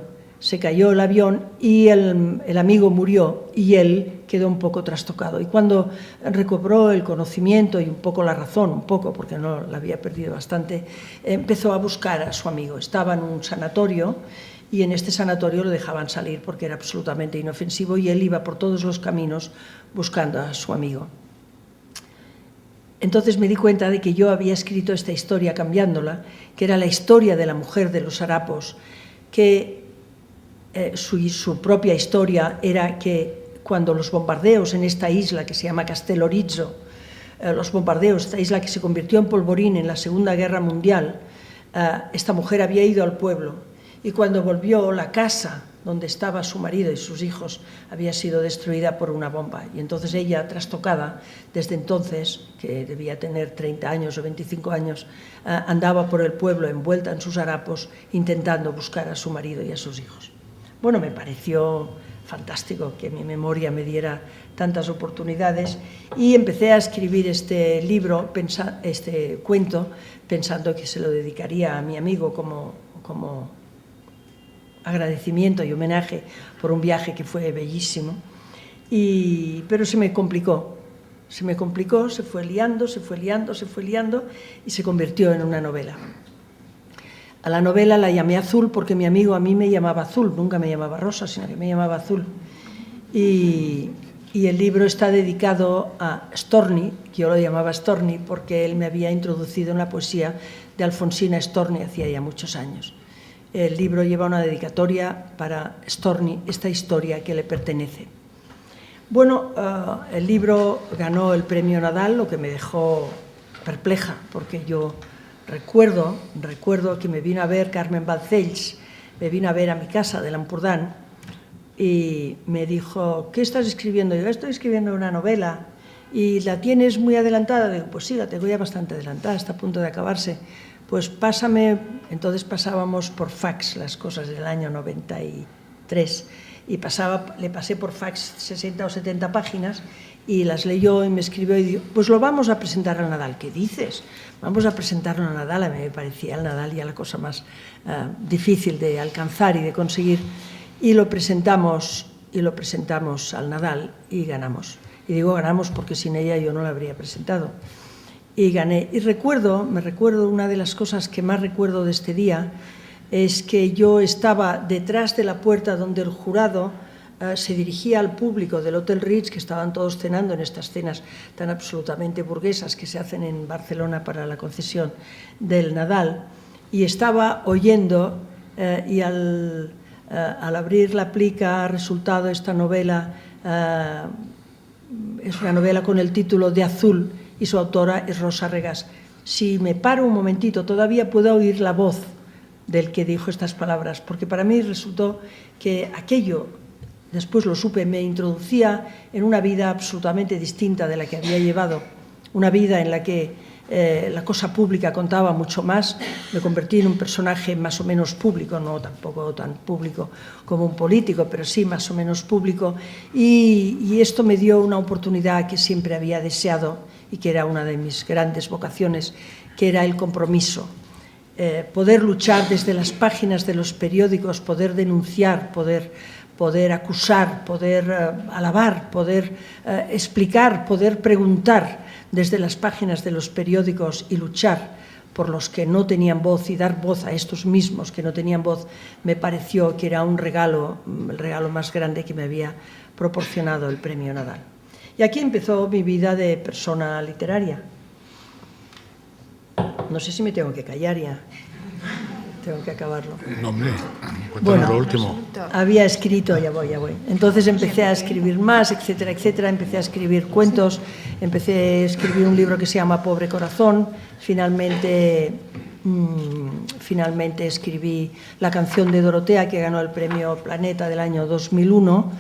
y el amigo murió y él quedó un poco trastocado. Y cuando recobró el conocimiento y un poco la razón, un poco, porque no la había perdido bastante, empezó a buscar a su amigo. Estaba en un sanatorio y en este sanatorio lo dejaban salir porque era absolutamente inofensivo y él iba por todos los caminos buscando a su amigo. Entonces me di cuenta de que yo había escrito esta historia cambiándola, que era la historia de la mujer de los harapos, que su propia historia era que cuando los bombardeos en esta isla que se llama Castellorizzo, los bombardeos, esta isla que se convirtió en polvorín en la Segunda Guerra Mundial, esta mujer había ido al pueblo y cuando volvió la casa donde estaba su marido y sus hijos había sido destruida por una bomba. Y entonces ella, trastocada, desde entonces, que debía tener 30 años o 25 años, andaba por el pueblo envuelta en sus harapos intentando buscar a su marido y a sus hijos. Bueno, me pareció fantástico que mi memoria me diera tantas oportunidades y empecé a escribir este libro, este cuento, pensando que se lo dedicaría a mi amigo como agradecimiento y homenaje por un viaje que fue bellísimo, pero se me complicó, se fue liando y se convirtió en una novela. A la novela la llamé Azul porque mi amigo a mí me llamaba Azul, nunca me llamaba Rosa, sino que me llamaba Azul. Y el libro está dedicado a Storni, que yo lo llamaba Storni porque él me había introducido en la poesía de Alfonsina Storni hacía ya muchos años. El libro lleva una dedicatoria para Storni, esta historia que le pertenece. Bueno, el libro ganó el premio Nadal, lo que me dejó perpleja, porque yo recuerdo que me vino a ver Carmen Balcells, me vino a ver a mi casa del Ampurdán y me dijo, ¿qué estás escribiendo? Yo estoy escribiendo una novela y la tienes muy adelantada. Digo, pues sí, la tengo ya bastante adelantada, está a punto de acabarse. Pues pásame, entonces pasábamos por fax las cosas del año 93 y le pasé por fax 60 o 70 páginas y las leyó y me escribió y dijo, pues lo vamos a presentar al Nadal. ¿Qué dices? Vamos a presentarlo al Nadal. A mí me parecía el Nadal ya la cosa más difícil de alcanzar y de conseguir, y lo presentamos al Nadal y ganamos. Y digo ganamos porque sin ella yo no la habría presentado. Y gané. Y me recuerdo, una de las cosas que más recuerdo de este día es que yo estaba detrás de la puerta donde el jurado se dirigía al público del Hotel Ritz, que estaban todos cenando en estas cenas tan absolutamente burguesas que se hacen en Barcelona para la concesión del Nadal, y estaba oyendo, y al abrir la plica ha resultado esta novela, es una novela con el título de Azul, y su autora es Rosa Regàs. Si me paro un momentito, todavía puedo oír la voz del que dijo estas palabras, porque para mí resultó que aquello, después lo supe, me introducía en una vida absolutamente distinta de la que había llevado, una vida en la que la cosa pública contaba mucho más. Me convertí en un personaje más o menos público, no tampoco tan público como un político, pero sí más o menos público, y esto me dio una oportunidad que siempre había deseado y que era una de mis grandes vocaciones, que era el compromiso. Poder luchar desde las páginas de los periódicos, poder denunciar, poder acusar, poder alabar, poder explicar, poder preguntar desde las páginas de los periódicos y luchar por los que no tenían voz y dar voz a estos mismos que no tenían voz, me pareció que era un regalo, el regalo más grande que me había proporcionado el Premio Nadal. Y aquí empezó mi vida de persona literaria. No sé si me tengo que callar ya. Tengo que acabarlo. No, hombre, cuéntanos lo último. Había escrito, ya voy. Entonces empecé a escribir más, etcétera, etcétera. Empecé a escribir cuentos, empecé a escribir un libro que se llama Pobre Corazón. Finalmente escribí La canción de Dorotea, que ganó el Premio Planeta del año 2001.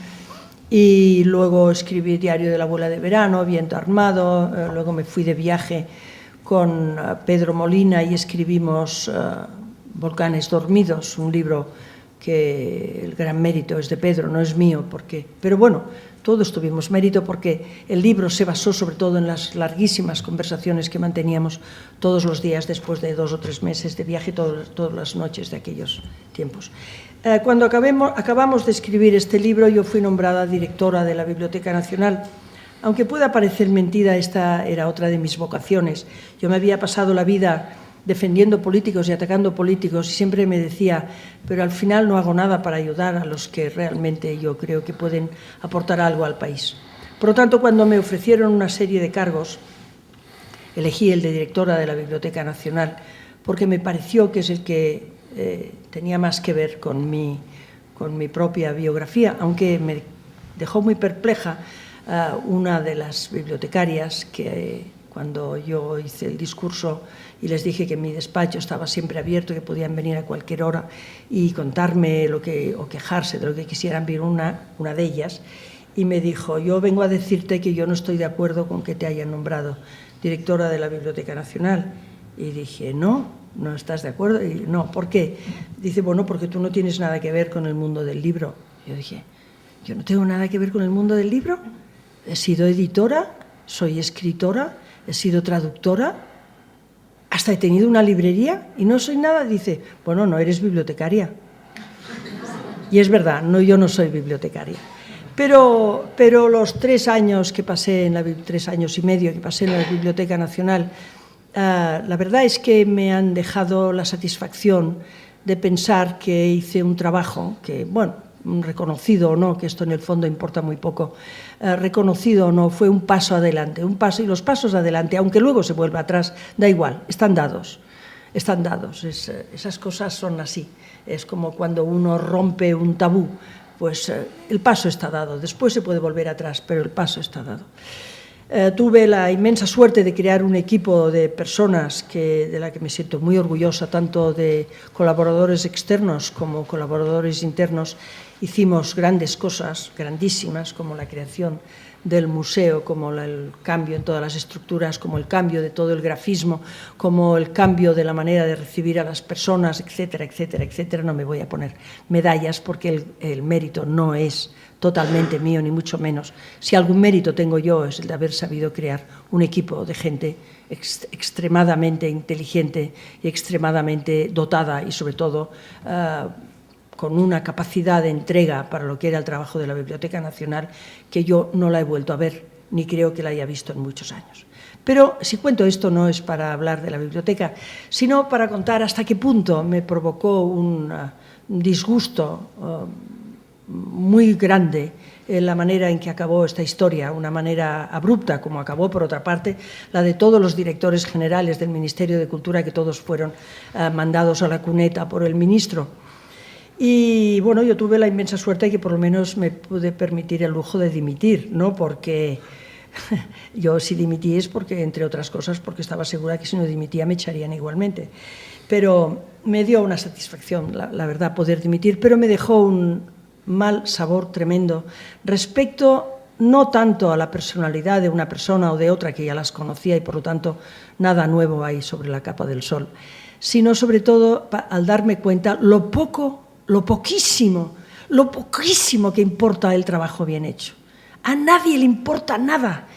Y luego escribí Diario de la abuela de verano, Viento armado. Luego me fui de viaje con Pedro Molina y escribimos Volcanes dormidos, un libro que el gran mérito es de Pedro, no es mío, pero bueno, todos tuvimos mérito porque el libro se basó sobre todo en las larguísimas conversaciones que manteníamos todos los días después de 2 o 3 meses de viaje, todas las noches de aquellos tiempos. Cuando acabamos de escribir este libro, yo fui nombrada directora de la Biblioteca Nacional. Aunque pueda parecer mentira, esta era otra de mis vocaciones. Yo me había pasado la vida defendiendo políticos y atacando políticos y siempre me decía, pero al final no hago nada para ayudar a los que realmente yo creo que pueden aportar algo al país. Por lo tanto, cuando me ofrecieron una serie de cargos, elegí el de directora de la Biblioteca Nacional porque me pareció que es el que tenía más que ver con mi propia biografía, aunque me dejó muy perpleja una de las bibliotecarias que cuando yo hice el discurso y les dije que mi despacho estaba siempre abierto, que podían venir a cualquier hora y contarme o quejarse de lo que quisieran, vino una de ellas y me dijo, yo vengo a decirte que yo no estoy de acuerdo con que te hayan nombrado directora de la Biblioteca Nacional. Y dije, no estás de acuerdo. Y no, ¿por qué? Dice, bueno, porque tú no tienes nada que ver con el mundo del libro. Yo dije, ¿yo no tengo nada que ver con el mundo del libro? He sido editora, soy escritora, he sido traductora, hasta he tenido una librería y no soy nada. Dice, bueno, no eres bibliotecaria. Y es verdad, yo no soy bibliotecaria. Pero los 3 años que pasé, 3 años y medio que pasé en la Biblioteca Nacional, la verdad es que me han dejado la satisfacción de pensar que hice un trabajo que, bueno, reconocido o no, que esto en el fondo importa muy poco, reconocido o no, fue un paso adelante, y los pasos adelante, aunque luego se vuelva atrás, da igual, están dados, esas cosas son así, es como cuando uno rompe un tabú, pues el paso está dado, después se puede volver atrás, pero el paso está dado. Tuve la inmensa suerte de crear un equipo de personas de la que me siento muy orgullosa, tanto de colaboradores externos como colaboradores internos. Hicimos grandes cosas, grandísimas, como la creación del museo, como el cambio en todas las estructuras, como el cambio de todo el grafismo, como el cambio de la manera de recibir a las personas, etcétera, etcétera, etcétera. No me voy a poner medallas porque el mérito no es totalmente mío, ni mucho menos. Si algún mérito tengo yo es el de haber sabido crear un equipo de gente extremadamente inteligente y extremadamente dotada y, sobre todo, con una capacidad de entrega para lo que era el trabajo de la Biblioteca Nacional que yo no la he vuelto a ver, ni creo que la haya visto en muchos años. Pero si cuento esto no es para hablar de la biblioteca, sino para contar hasta qué punto me provocó un disgusto muy grande la manera en que acabó esta historia, una manera abrupta, como acabó, por otra parte, la de todos los directores generales del Ministerio de Cultura, que todos fueron mandados a la cuneta por el ministro. Y bueno, yo tuve la inmensa suerte de que por lo menos me pude permitir el lujo de dimitir, ¿no? Porque yo si dimití es porque, entre otras cosas, porque estaba segura que si no dimitía me echarían igualmente. Pero me dio una satisfacción, la verdad, poder dimitir, pero me dejó un mal sabor tremendo respecto no tanto a la personalidad de una persona o de otra que ya las conocía y por lo tanto nada nuevo hay sobre la capa del sol, sino sobre todo al darme cuenta lo poquísimo que importa el trabajo bien hecho. A nadie le importa nada,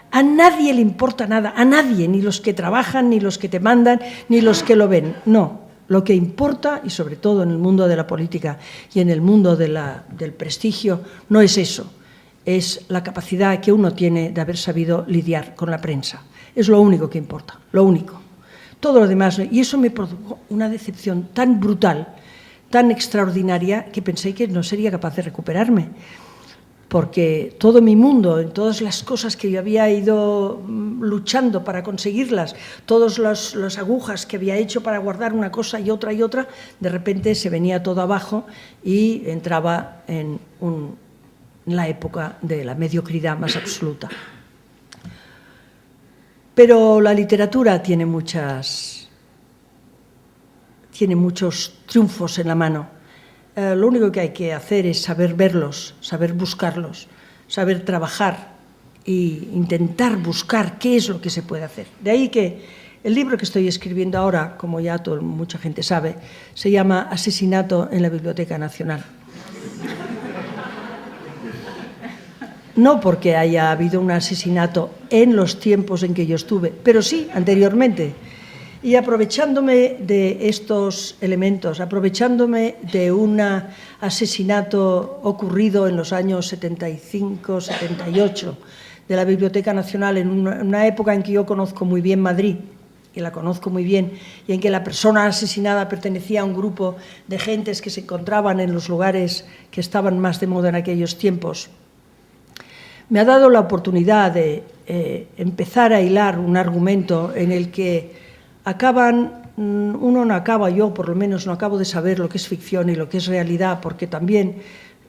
a nadie le importa nada, a nadie, ni los que trabajan, ni los que te mandan, ni los que lo ven, no. Lo que importa, y sobre todo en el mundo de la política y en el mundo del prestigio, no es eso, es la capacidad que uno tiene de haber sabido lidiar con la prensa. Es lo único que importa, lo único. Todo lo demás, y eso me produjo una decepción tan brutal, tan extraordinaria, que pensé que no sería capaz de recuperarme. Porque todo mi mundo, en todas las cosas que yo había ido luchando para conseguirlas, todas las agujas que había hecho para guardar una cosa y otra, de repente se venía todo abajo y entraba en la época de la mediocridad más absoluta. Pero la literatura tiene muchos triunfos en la mano. Lo único que hay que hacer es saber verlos, saber buscarlos, saber trabajar e intentar buscar qué es lo que se puede hacer. De ahí que el libro que estoy escribiendo ahora, como ya mucha gente sabe, se llama Asesinato en la Biblioteca Nacional. No porque haya habido un asesinato en los tiempos en que yo estuve, pero sí anteriormente. Y aprovechándome de estos elementos, aprovechándome de un asesinato ocurrido en los años 75, 78 de la Biblioteca Nacional, en una época en que yo conozco muy bien Madrid, y la conozco muy bien, y en que la persona asesinada pertenecía a un grupo de gentes que se encontraban en los lugares que estaban más de moda en aquellos tiempos, me ha dado la oportunidad de empezar a hilar un argumento en el que uno no acaba, yo por lo menos no acabo de saber lo que es ficción y lo que es realidad, porque también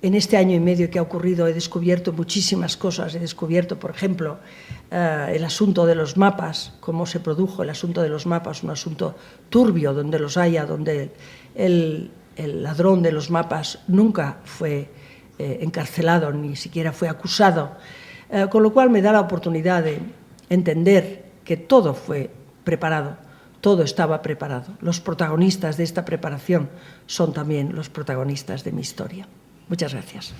en este año y medio que ha ocurrido he descubierto muchísimas cosas. He descubierto, por ejemplo, el asunto de los mapas, cómo se produjo el asunto de los mapas, un asunto turbio donde los haya, donde el ladrón de los mapas nunca fue encarcelado, ni siquiera fue acusado, con lo cual me da la oportunidad de entender que todo fue preparado. Todo estaba preparado. Los protagonistas de esta preparación son también los protagonistas de mi historia. Muchas gracias.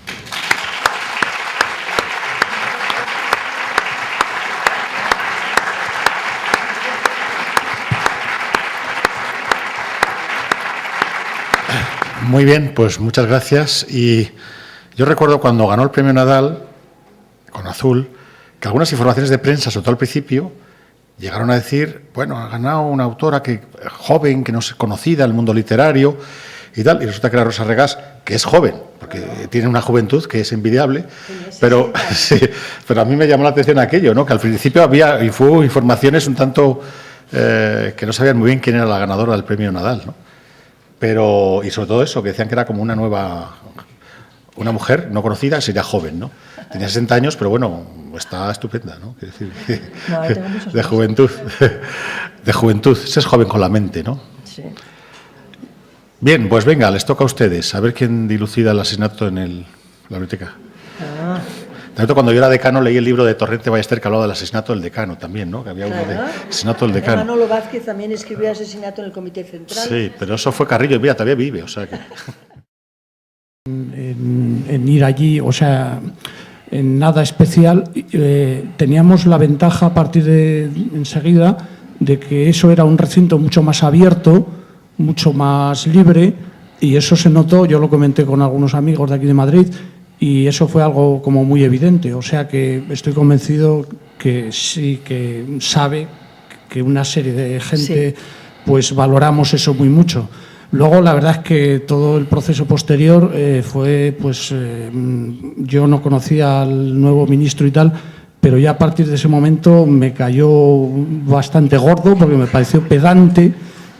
Muy bien, pues muchas gracias. Y yo recuerdo cuando ganó el premio Nadal, con Azul, que algunas informaciones de prensa, sobre todo al principio, llegaron a decir, bueno, ha ganado una autora joven, que no es conocida en el mundo literario y tal, y resulta que era Rosa Regàs, que es joven, porque tiene una juventud que es envidiable, pero, sí, pero a mí me llamó la atención aquello, ¿no? Que al principio había informaciones un tanto que no sabían muy bien quién era la ganadora del premio Nadal, ¿no? Pero, y sobre todo eso, que decían que era como una mujer no conocida, sería joven, ¿no? Tenía 60 años, pero bueno, está estupenda, ¿no? Quiero decir, no, tengo muchos de juventud. De juventud. Se es joven con la mente, ¿no? Sí. Bien, pues venga, les toca a ustedes. A ver quién dilucida el asesinato en la biblioteca. De hecho, cuando yo era decano leí el libro de Torrente Ballester que hablaba del asesinato del decano también, ¿no? Que había uno de asesinato del decano. Manolo Vázquez también escribió Asesinato en el Comité Central. Sí, pero eso fue Carrillo y mira, todavía vive, o sea que... En ir allí, o sea, en nada especial, teníamos la ventaja a partir de enseguida de que eso era un recinto mucho más abierto, mucho más libre, y eso se notó, yo lo comenté con algunos amigos de aquí de Madrid, y eso fue algo como muy evidente. O sea que estoy convencido que sí, que sabe que una serie de gente pues valoramos eso muy mucho. Luego la verdad es que todo el proceso posterior fue, pues yo no conocía al nuevo ministro y tal, pero ya a partir de ese momento me cayó bastante gordo porque me pareció pedante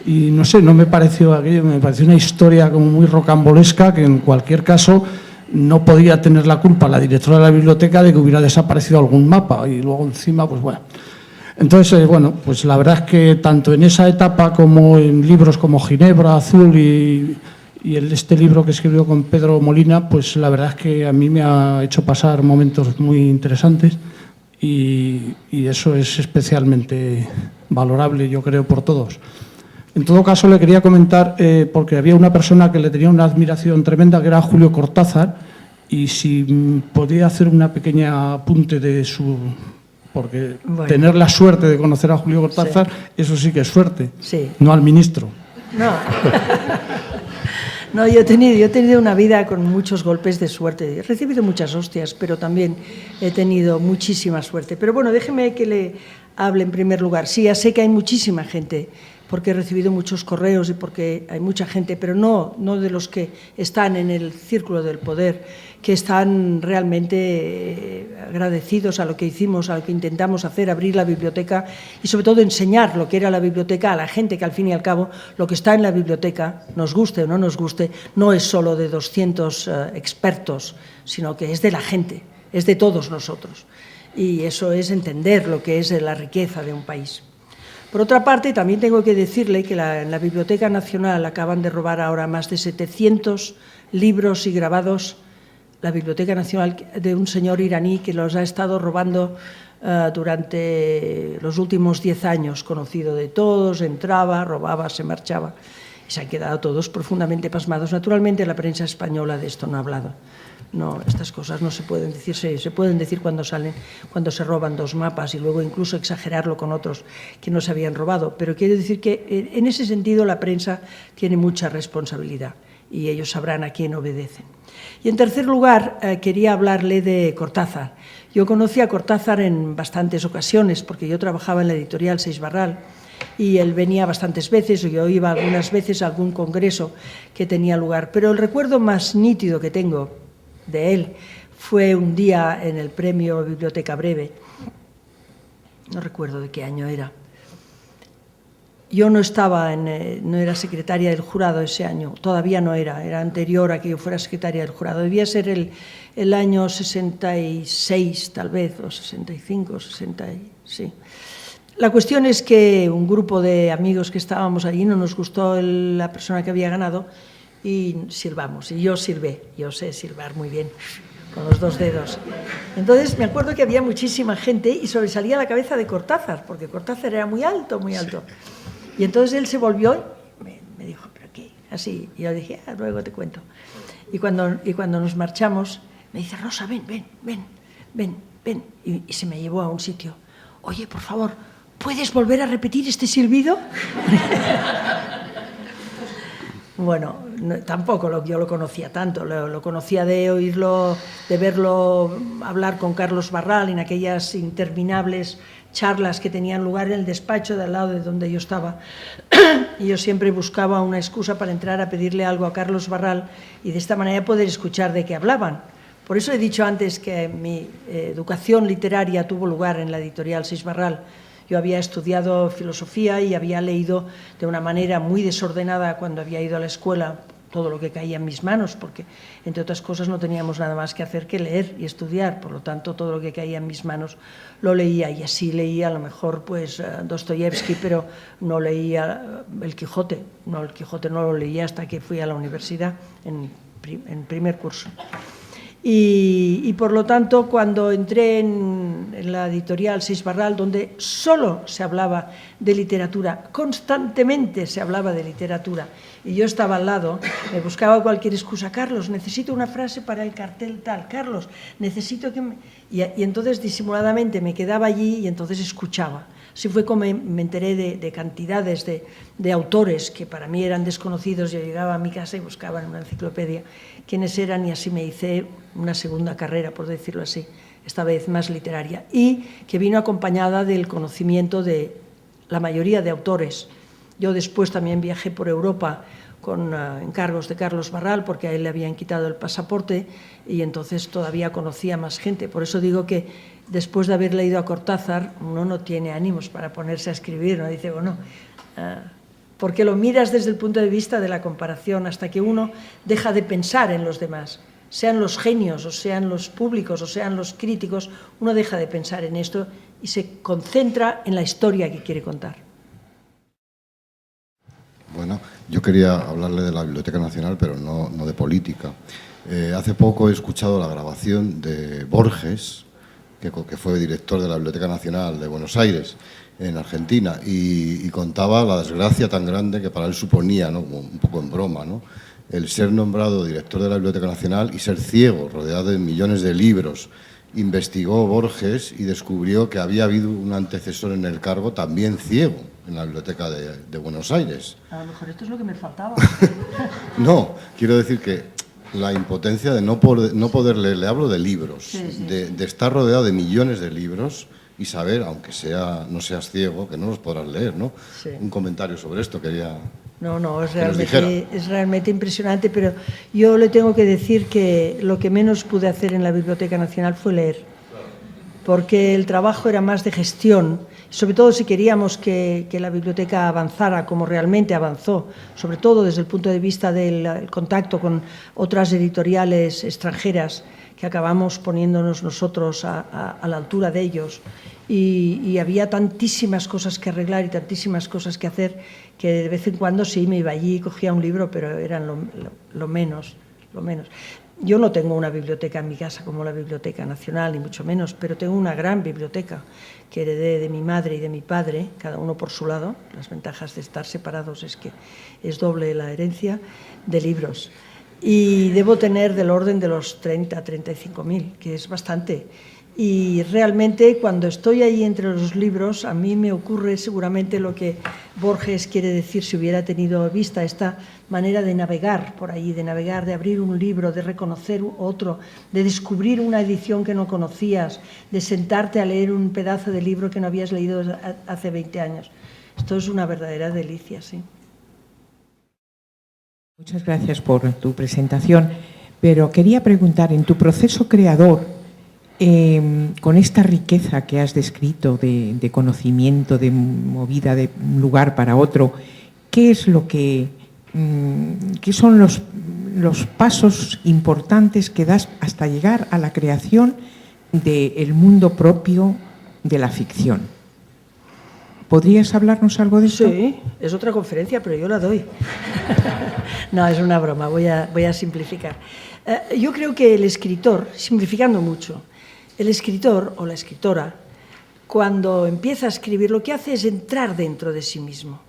y no sé, no me pareció aquello, me pareció una historia como muy rocambolesca que en cualquier caso no podía tener la culpa la directora de la biblioteca de que hubiera desaparecido algún mapa y luego encima, pues bueno. Entonces, bueno, pues la verdad es que tanto en esa etapa como en libros como Ginebra Azul y este libro que escribió con Pedro Molina, pues la verdad es que a mí me ha hecho pasar momentos muy interesantes y eso es especialmente valorable, yo creo, por todos. En todo caso, le quería comentar, porque había una persona que le tenía una admiración tremenda, que era Julio Cortázar, y si podía hacer una pequeña apunte de su... Porque tener la suerte de conocer a Julio Cortázar, eso sí que es suerte, no al ministro. No, no yo he tenido una vida con muchos golpes de suerte. He recibido muchas hostias, pero también he tenido muchísima suerte. Pero bueno, déjeme que le hable en primer lugar. Sí, ya sé que hay muchísima gente, porque he recibido muchos correos y porque hay mucha gente, pero no de los que están en el círculo del poder, que están realmente agradecidos a lo que hicimos, a lo que intentamos hacer, abrir la biblioteca y sobre todo enseñar lo que era la biblioteca a la gente, que al fin y al cabo lo que está en la biblioteca, nos guste o no nos guste, no es solo de 200 expertos, sino que es de la gente, es de todos nosotros. Y eso es entender lo que es la riqueza de un país. Por otra parte, también tengo que decirle que en la Biblioteca Nacional acaban de robar ahora más de 700 libros y grabados, la Biblioteca Nacional, de un señor iraní que los ha estado robando durante los últimos 10 años, conocido de todos, entraba, robaba, se marchaba. Y se han quedado todos profundamente pasmados. Naturalmente, la prensa española de esto no ha hablado. No, estas cosas no se pueden decir, se pueden decir cuando se roban 2 mapas y luego incluso exagerarlo con otros que no se habían robado. Pero quiero decir que en ese sentido la prensa tiene mucha responsabilidad y ellos sabrán a quién obedecen. Y en tercer lugar, quería hablarle de Cortázar. Yo conocí a Cortázar en bastantes ocasiones porque yo trabajaba en la editorial Seixbarral y él venía bastantes veces, o yo iba algunas veces a algún congreso que tenía lugar. Pero el recuerdo más nítido que tengo de él fue un día en el premio Biblioteca Breve, no recuerdo de qué año era. Yo no era secretaria del jurado ese año, todavía no era anterior a que yo fuera secretaria del jurado, debía ser el año 66 tal vez, o 65, 60, sí. La cuestión es que un grupo de amigos que estábamos allí no nos gustó la persona que había ganado y silbamos, y yo silbé, yo sé silbar muy bien, con los 2 dedos. Entonces me acuerdo que había muchísima gente y sobresalía la cabeza de Cortázar, porque Cortázar era muy alto, muy alto. Y entonces él se volvió y me dijo, ¿pero qué? Así, y yo dije, luego te cuento. Y cuando nos marchamos, me dice, Rosa, ven. Y se me llevó a un sitio. Oye, por favor, ¿puedes volver a repetir este silbido? Bueno, tampoco yo lo conocía tanto, lo conocía de oírlo, de verlo hablar con Carlos Barral en aquellas interminables charlas que tenían lugar en el despacho de al lado de donde yo estaba. Y yo siempre buscaba una excusa para entrar a pedirle algo a Carlos Barral y de esta manera poder escuchar de qué hablaban. Por eso he dicho antes que mi educación literaria tuvo lugar en la editorial Seixbarral. Yo había estudiado filosofía y había leído de una manera muy desordenada cuando había ido a la escuela todo lo que caía en mis manos, porque, entre otras cosas, no teníamos nada más que hacer que leer y estudiar. Por lo tanto, todo lo que caía en mis manos lo leía, y así leía a lo mejor pues Dostoyevsky, pero no leía el Quijote. El Quijote no lo leía hasta que fui a la universidad en primer curso. Y por lo tanto, cuando entré en la editorial Seix Barral, donde solo se hablaba de literatura, constantemente se hablaba de literatura, y yo estaba al lado, me buscaba cualquier excusa, Carlos, necesito una frase para el cartel tal, Carlos, necesito que... Y entonces disimuladamente me quedaba allí y entonces escuchaba. Así fue como me enteré de cantidades de autores que para mí eran desconocidos. Yo llegaba a mi casa y buscaba en una enciclopedia quiénes eran, y así me hice una segunda carrera, por decirlo así, esta vez más literaria, y que vino acompañada del conocimiento de la mayoría de autores. Yo después también viajé por Europa con encargos de Carlos Barral, porque a él le habían quitado el pasaporte, y entonces todavía conocía más gente. Por eso digo que después de haber leído a Cortázar, uno no tiene ánimos para ponerse a escribir, no dice, bueno, porque lo miras desde el punto de vista de la comparación, hasta que uno deja de pensar en los demás, sean los genios, o sean los públicos, o sean los críticos, uno deja de pensar en esto y se concentra en la historia que quiere contar. Bueno, yo quería hablarle de la Biblioteca Nacional, pero no de política. Hace poco he escuchado la grabación de Borges, que fue director de la Biblioteca Nacional de Buenos Aires, en Argentina, y contaba la desgracia tan grande que para él suponía, ¿no?, un poco en broma, ¿no?, el ser nombrado director de la Biblioteca Nacional y ser ciego, rodeado de millones de libros. Investigó Borges y descubrió que había habido un antecesor en el cargo también ciego en la Biblioteca de Buenos Aires. A lo mejor esto es lo que me faltaba. No, quiero decir que la impotencia de no poder leer, le hablo de libros, sí. De estar rodeado de millones de libros y saber, aunque no seas ciego, que no los podrás leer, ¿no? Sí. Un comentario sobre esto quería... No, es realmente impresionante, pero yo le tengo que decir que lo que menos pude hacer en la Biblioteca Nacional fue leer, porque el trabajo era más de gestión, sobre todo si queríamos que la biblioteca avanzara como realmente avanzó, sobre todo desde el punto de vista del contacto con otras editoriales extranjeras, que acabamos poniéndonos nosotros a la altura de ellos, y había tantísimas cosas que arreglar y tantísimas cosas que hacer, que de vez en cuando sí me iba allí y cogía un libro, pero eran lo menos. Yo no tengo una biblioteca en mi casa como la Biblioteca Nacional, ni mucho menos, pero tengo una gran biblioteca que heredé de mi madre y de mi padre, cada uno por su lado. Las ventajas de estar separados es que es doble la herencia de libros. Y debo tener del orden de los 30 a 35.000, que es bastante. Y realmente cuando estoy ahí entre los libros, a mí me ocurre seguramente lo que Borges quiere decir si hubiera tenido vista, esta manera de navegar por ahí, de navegar, de abrir un libro, de reconocer otro, de descubrir una edición que no conocías, de sentarte a leer un pedazo de libro que no habías leído hace 20 años. Esto es una verdadera delicia, sí. Muchas gracias por tu presentación, pero quería preguntar, en tu proceso creador, con esta riqueza que has descrito de conocimiento, de movida de un lugar para otro, ¿qué es lo qué son los pasos importantes que das hasta llegar a la creación del mundo propio de la ficción? ¿Podrías hablarnos algo de eso? Sí, es otra conferencia, pero yo la doy. No, es una broma, voy a simplificar. Yo creo que el escritor, simplificando mucho, el escritor o la escritora, cuando empieza a escribir, lo que hace es entrar dentro de sí mismo.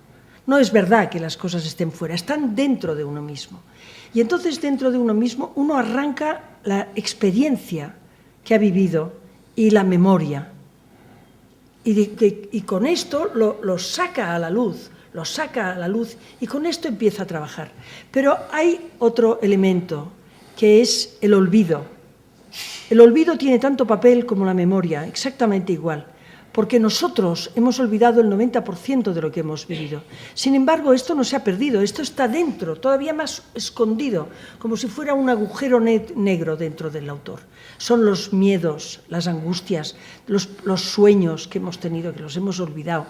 No es verdad que las cosas estén fuera, están dentro de uno mismo. Y entonces dentro de uno mismo uno arranca la experiencia que ha vivido y la memoria. Y con esto lo saca a la luz, y con esto empieza a trabajar. Pero hay otro elemento, que es el olvido. El olvido tiene tanto papel como la memoria, exactamente igual, porque nosotros hemos olvidado el 90% de lo que hemos vivido. Sin embargo, esto no se ha perdido, esto está dentro, todavía más escondido, como si fuera un agujero negro dentro del autor. Son los miedos, las angustias, los sueños que hemos tenido, que los hemos olvidado,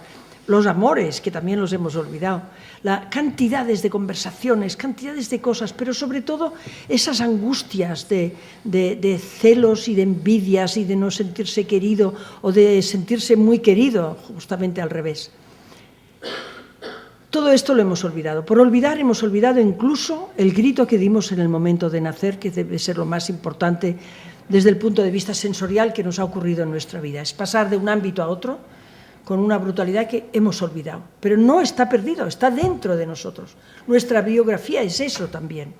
los amores, que también los hemos olvidado, cantidades de conversaciones, cantidades de cosas, pero sobre todo esas angustias de celos y de envidias y de no sentirse querido o de sentirse muy querido, justamente al revés. Todo esto lo hemos olvidado. Por olvidar hemos olvidado incluso el grito que dimos en el momento de nacer, que debe ser lo más importante desde el punto de vista sensorial que nos ha ocurrido en nuestra vida. Es pasar de un ámbito a otro con una brutalidad que hemos olvidado. Pero no está perdido, está dentro de nosotros. Nuestra biografía es eso también.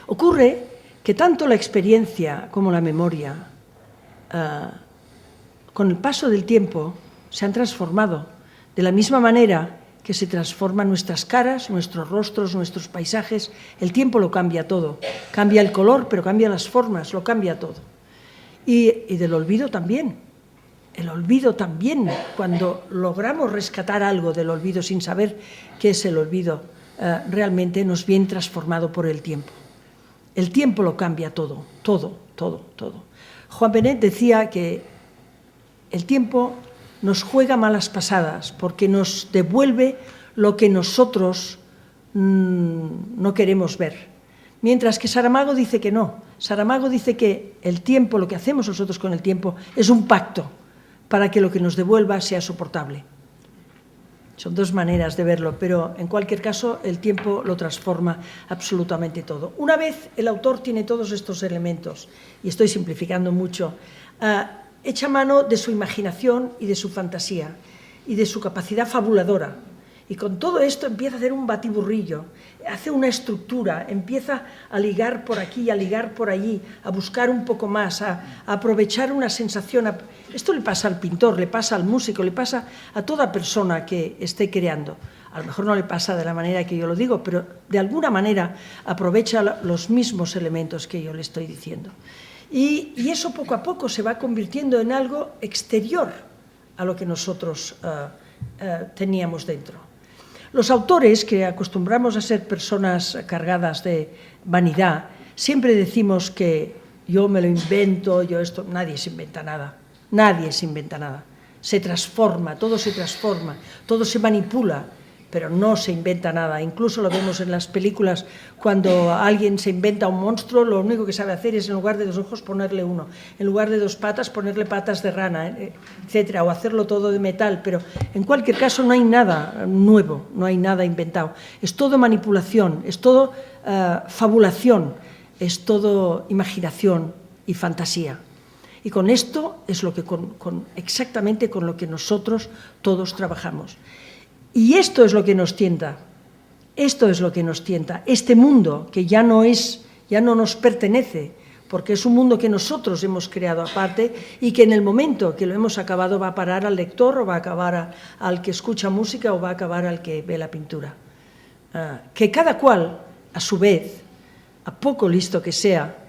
Ocurre que tanto la experiencia como la memoria, con el paso del tiempo, se han transformado de la misma manera que se transforman nuestras caras, nuestros rostros, nuestros paisajes. El tiempo lo cambia todo. Cambia el color, pero cambia las formas, lo cambia todo. Y del olvido también. El olvido también, cuando logramos rescatar algo del olvido sin saber qué es el olvido, realmente nos viene transformado por el tiempo. El tiempo lo cambia todo, todo, todo, todo. Juan Benet decía que el tiempo nos juega malas pasadas porque nos devuelve lo que nosotros no queremos ver. Mientras que Saramago dice que no. Saramago dice que el tiempo, lo que hacemos nosotros con el tiempo, es un pacto para que lo que nos devuelva sea soportable. Son dos maneras de verlo, pero en cualquier caso el tiempo lo transforma absolutamente todo. Una vez el autor tiene todos estos elementos, y estoy simplificando mucho, echa mano de su imaginación y de su fantasía y de su capacidad fabuladora. Y con todo esto empieza a hacer un batiburrillo, hace una estructura, empieza a ligar por aquí, a ligar por allí, a buscar un poco más, a aprovechar una sensación. Esto le pasa al pintor, le pasa al músico, le pasa a toda persona que esté creando. A lo mejor no le pasa de la manera que yo lo digo, pero de alguna manera aprovecha los mismos elementos que yo le estoy diciendo. Y eso poco a poco se va convirtiendo en algo exterior a lo que nosotros teníamos dentro. Los autores, que acostumbramos a ser personas cargadas de vanidad, siempre decimos que yo me lo invento, yo esto. Nadie se inventa nada, nadie se inventa nada. Se transforma, todo se manipula, pero no se inventa nada. Incluso lo vemos en las películas, cuando alguien se inventa un monstruo, lo único que sabe hacer es, en lugar de 2 ojos, ponerle 1, en lugar de 2 patas, ponerle patas de rana, etcétera, o hacerlo todo de metal. Pero en cualquier caso no hay nada nuevo, no hay nada inventado. Es todo manipulación, es todo fabulación, es todo imaginación y fantasía. Y con esto es lo que exactamente con lo que nosotros todos trabajamos. Y esto es lo que nos tienta, este mundo que ya no nos pertenece, porque es un mundo que nosotros hemos creado aparte y que en el momento que lo hemos acabado va a parar al lector, o va a acabar al que escucha música, o va a acabar al que ve la pintura. Que cada cual, a su vez, a poco listo que sea,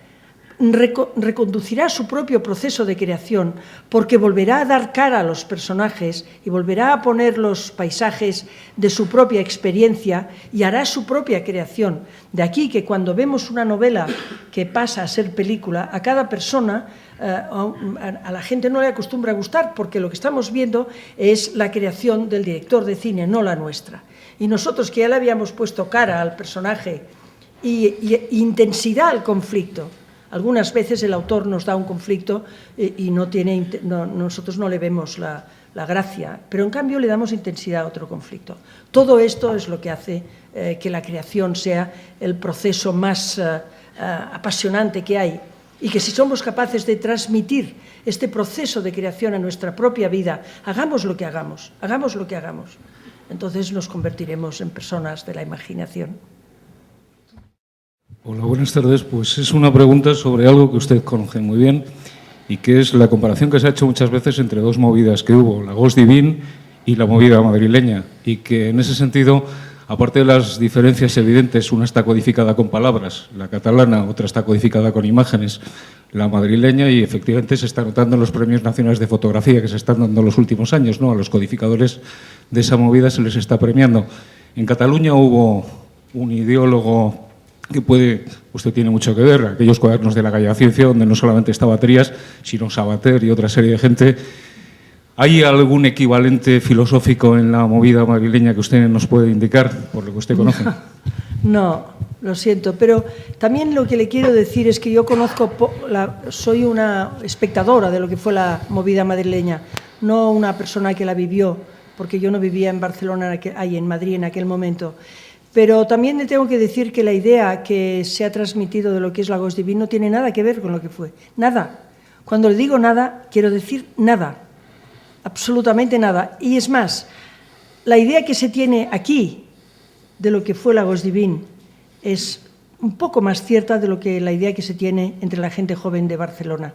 reconducirá su propio proceso de creación, porque volverá a dar cara a los personajes y volverá a poner los paisajes de su propia experiencia y hará su propia creación. De aquí que cuando vemos una novela que pasa a ser película, a cada persona, a la gente no le acostumbra a gustar, porque lo que estamos viendo es la creación del director de cine, no la nuestra. Y nosotros, que ya le habíamos puesto cara al personaje y intensidad al conflicto, algunas veces el autor nos da un conflicto y nosotros no le vemos la gracia, pero en cambio le damos intensidad a otro conflicto. Todo esto es lo que hace que la creación sea el proceso más apasionante que hay, y que si somos capaces de transmitir este proceso de creación a nuestra propia vida, hagamos lo que hagamos, entonces nos convertiremos en personas de la imaginación. Hola, buenas tardes. Pues es una pregunta sobre algo que usted conoce muy bien, y que es la comparación que se ha hecho muchas veces entre 2 movidas que hubo, la Ghost Divine y la movida madrileña, y que en ese sentido, aparte de las diferencias evidentes, una está codificada con palabras, la catalana, otra está codificada con imágenes, la madrileña, y efectivamente se está notando en los premios nacionales de fotografía que se están dando en los últimos años, ¿no? A los codificadores de esa movida se les está premiando. En Cataluña hubo un ideólogo que usted tiene mucho que ver, aquellos cuadernos de la Calle de la Ciencia, donde no solamente estaba Trías, sino Sabater y otra serie de gente. ¿Hay algún equivalente filosófico en la movida madrileña que usted nos puede indicar, por lo que usted conoce? No, lo siento, pero también lo que le quiero decir es que yo soy una espectadora de lo que fue la movida madrileña, no una persona que la vivió, porque yo no vivía en Barcelona, en Madrid en aquel momento. Pero también le tengo que decir que la idea que se ha transmitido de lo que es Lagos Divin no tiene nada que ver con lo que fue. Nada. Cuando le digo nada, quiero decir nada. Absolutamente nada. Y es más, la idea que se tiene aquí de lo que fue Lagos Divin es un poco más cierta de lo que la idea que se tiene entre la gente joven de Barcelona.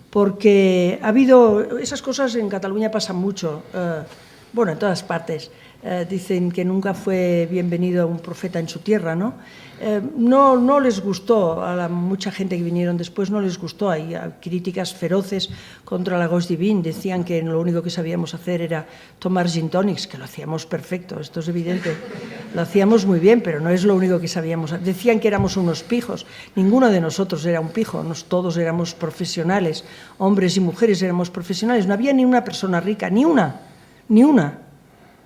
Porque ha habido, esas cosas en Cataluña pasan mucho, bueno, en todas partes. Dicen que nunca fue bienvenido un profeta en su tierra, ¿no? No les gustó, a la mucha gente que vinieron después no les gustó, hay críticas feroces contra Lagos Divin, decían que lo único que sabíamos hacer era tomar gin tonics, que lo hacíamos perfecto, esto es evidente, lo hacíamos muy bien, pero no es lo único que sabíamos. Decían que éramos unos pijos, ninguno de nosotros era un pijo, todos éramos profesionales, hombres y mujeres éramos profesionales, no había ni una persona rica, ni una.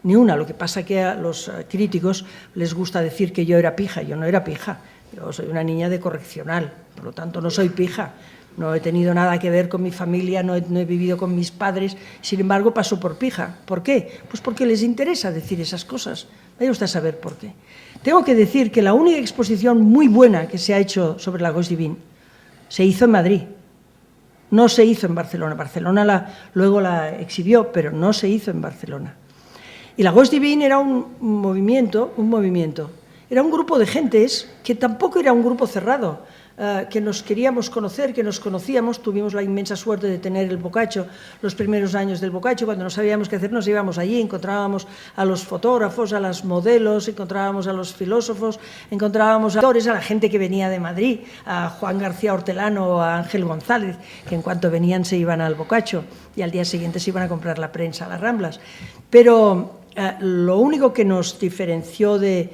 Lo que pasa que a los críticos les gusta decir que yo era pija. Yo no era pija, yo soy una niña de correccional, por lo tanto no soy pija, no he tenido nada que ver con mi familia, no he vivido con mis padres, sin embargo paso por pija. ¿Por qué? Pues porque les interesa decir esas cosas, vaya usted a saber por qué. Tengo que decir que la única exposición muy buena que se ha hecho sobre Lagos Divin se hizo en Madrid, no se hizo en Barcelona. Barcelona luego la exhibió, pero no se hizo en Barcelona. Y Lagos Divin era un movimiento, era un grupo de gentes que tampoco era un grupo cerrado, que nos queríamos conocer, que nos conocíamos, tuvimos la inmensa suerte de tener el Boccaccio, los primeros años del Boccaccio, cuando no sabíamos qué hacer nos íbamos allí, encontrábamos a los fotógrafos, a las modelos, encontrábamos a los filósofos, encontrábamos a actores, a la gente que venía de Madrid, a Juan García Hortelano, a Ángel González, que en cuanto venían se iban al Boccaccio y al día siguiente se iban a comprar la prensa a las Ramblas. Pero lo único que nos diferenció de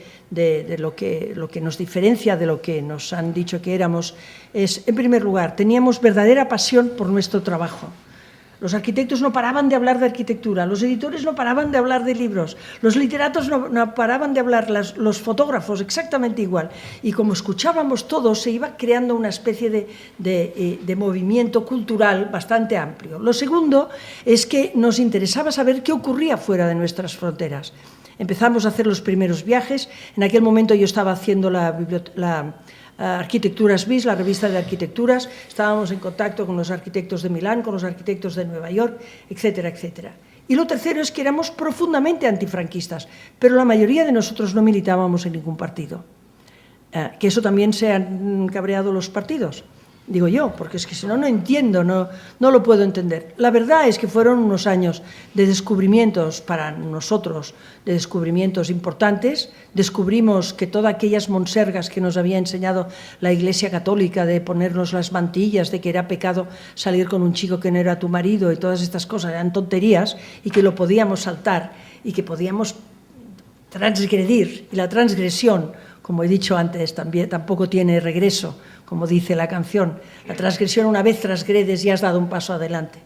lo que nos diferencia de lo que nos han dicho que éramos es, en primer lugar, teníamos verdadera pasión por nuestro trabajo. Los arquitectos no paraban de hablar de arquitectura, los editores no paraban de hablar de libros, los literatos no paraban de hablar, los fotógrafos exactamente igual. Y como escuchábamos todos, se iba creando una especie de movimiento cultural bastante amplio. Lo segundo es que nos interesaba saber qué ocurría fuera de nuestras fronteras. Empezamos a hacer los primeros viajes. En aquel momento yo estaba haciendo la Arquitecturas BIS, la revista de arquitecturas, estábamos en contacto con los arquitectos de Milán, con los arquitectos de Nueva York, etcétera, etcétera. Y lo tercero es que éramos profundamente antifranquistas, pero la mayoría de nosotros no militábamos en ningún partido. Que eso también se han cabreado los partidos, digo yo, porque es que si no, no entiendo, no lo puedo entender. La verdad es que fueron unos años de descubrimientos para nosotros, de descubrimientos importantes. Descubrimos que todas aquellas monsergas que nos había enseñado la Iglesia Católica de ponernos las mantillas, de que era pecado salir con un chico que no era tu marido y todas estas cosas eran tonterías y que lo podíamos saltar y que podíamos transgredir. Y la transgresión, como he dicho antes, tampoco tiene regreso, como dice la canción. La transgresión, una vez transgredes, ya has dado un paso adelante.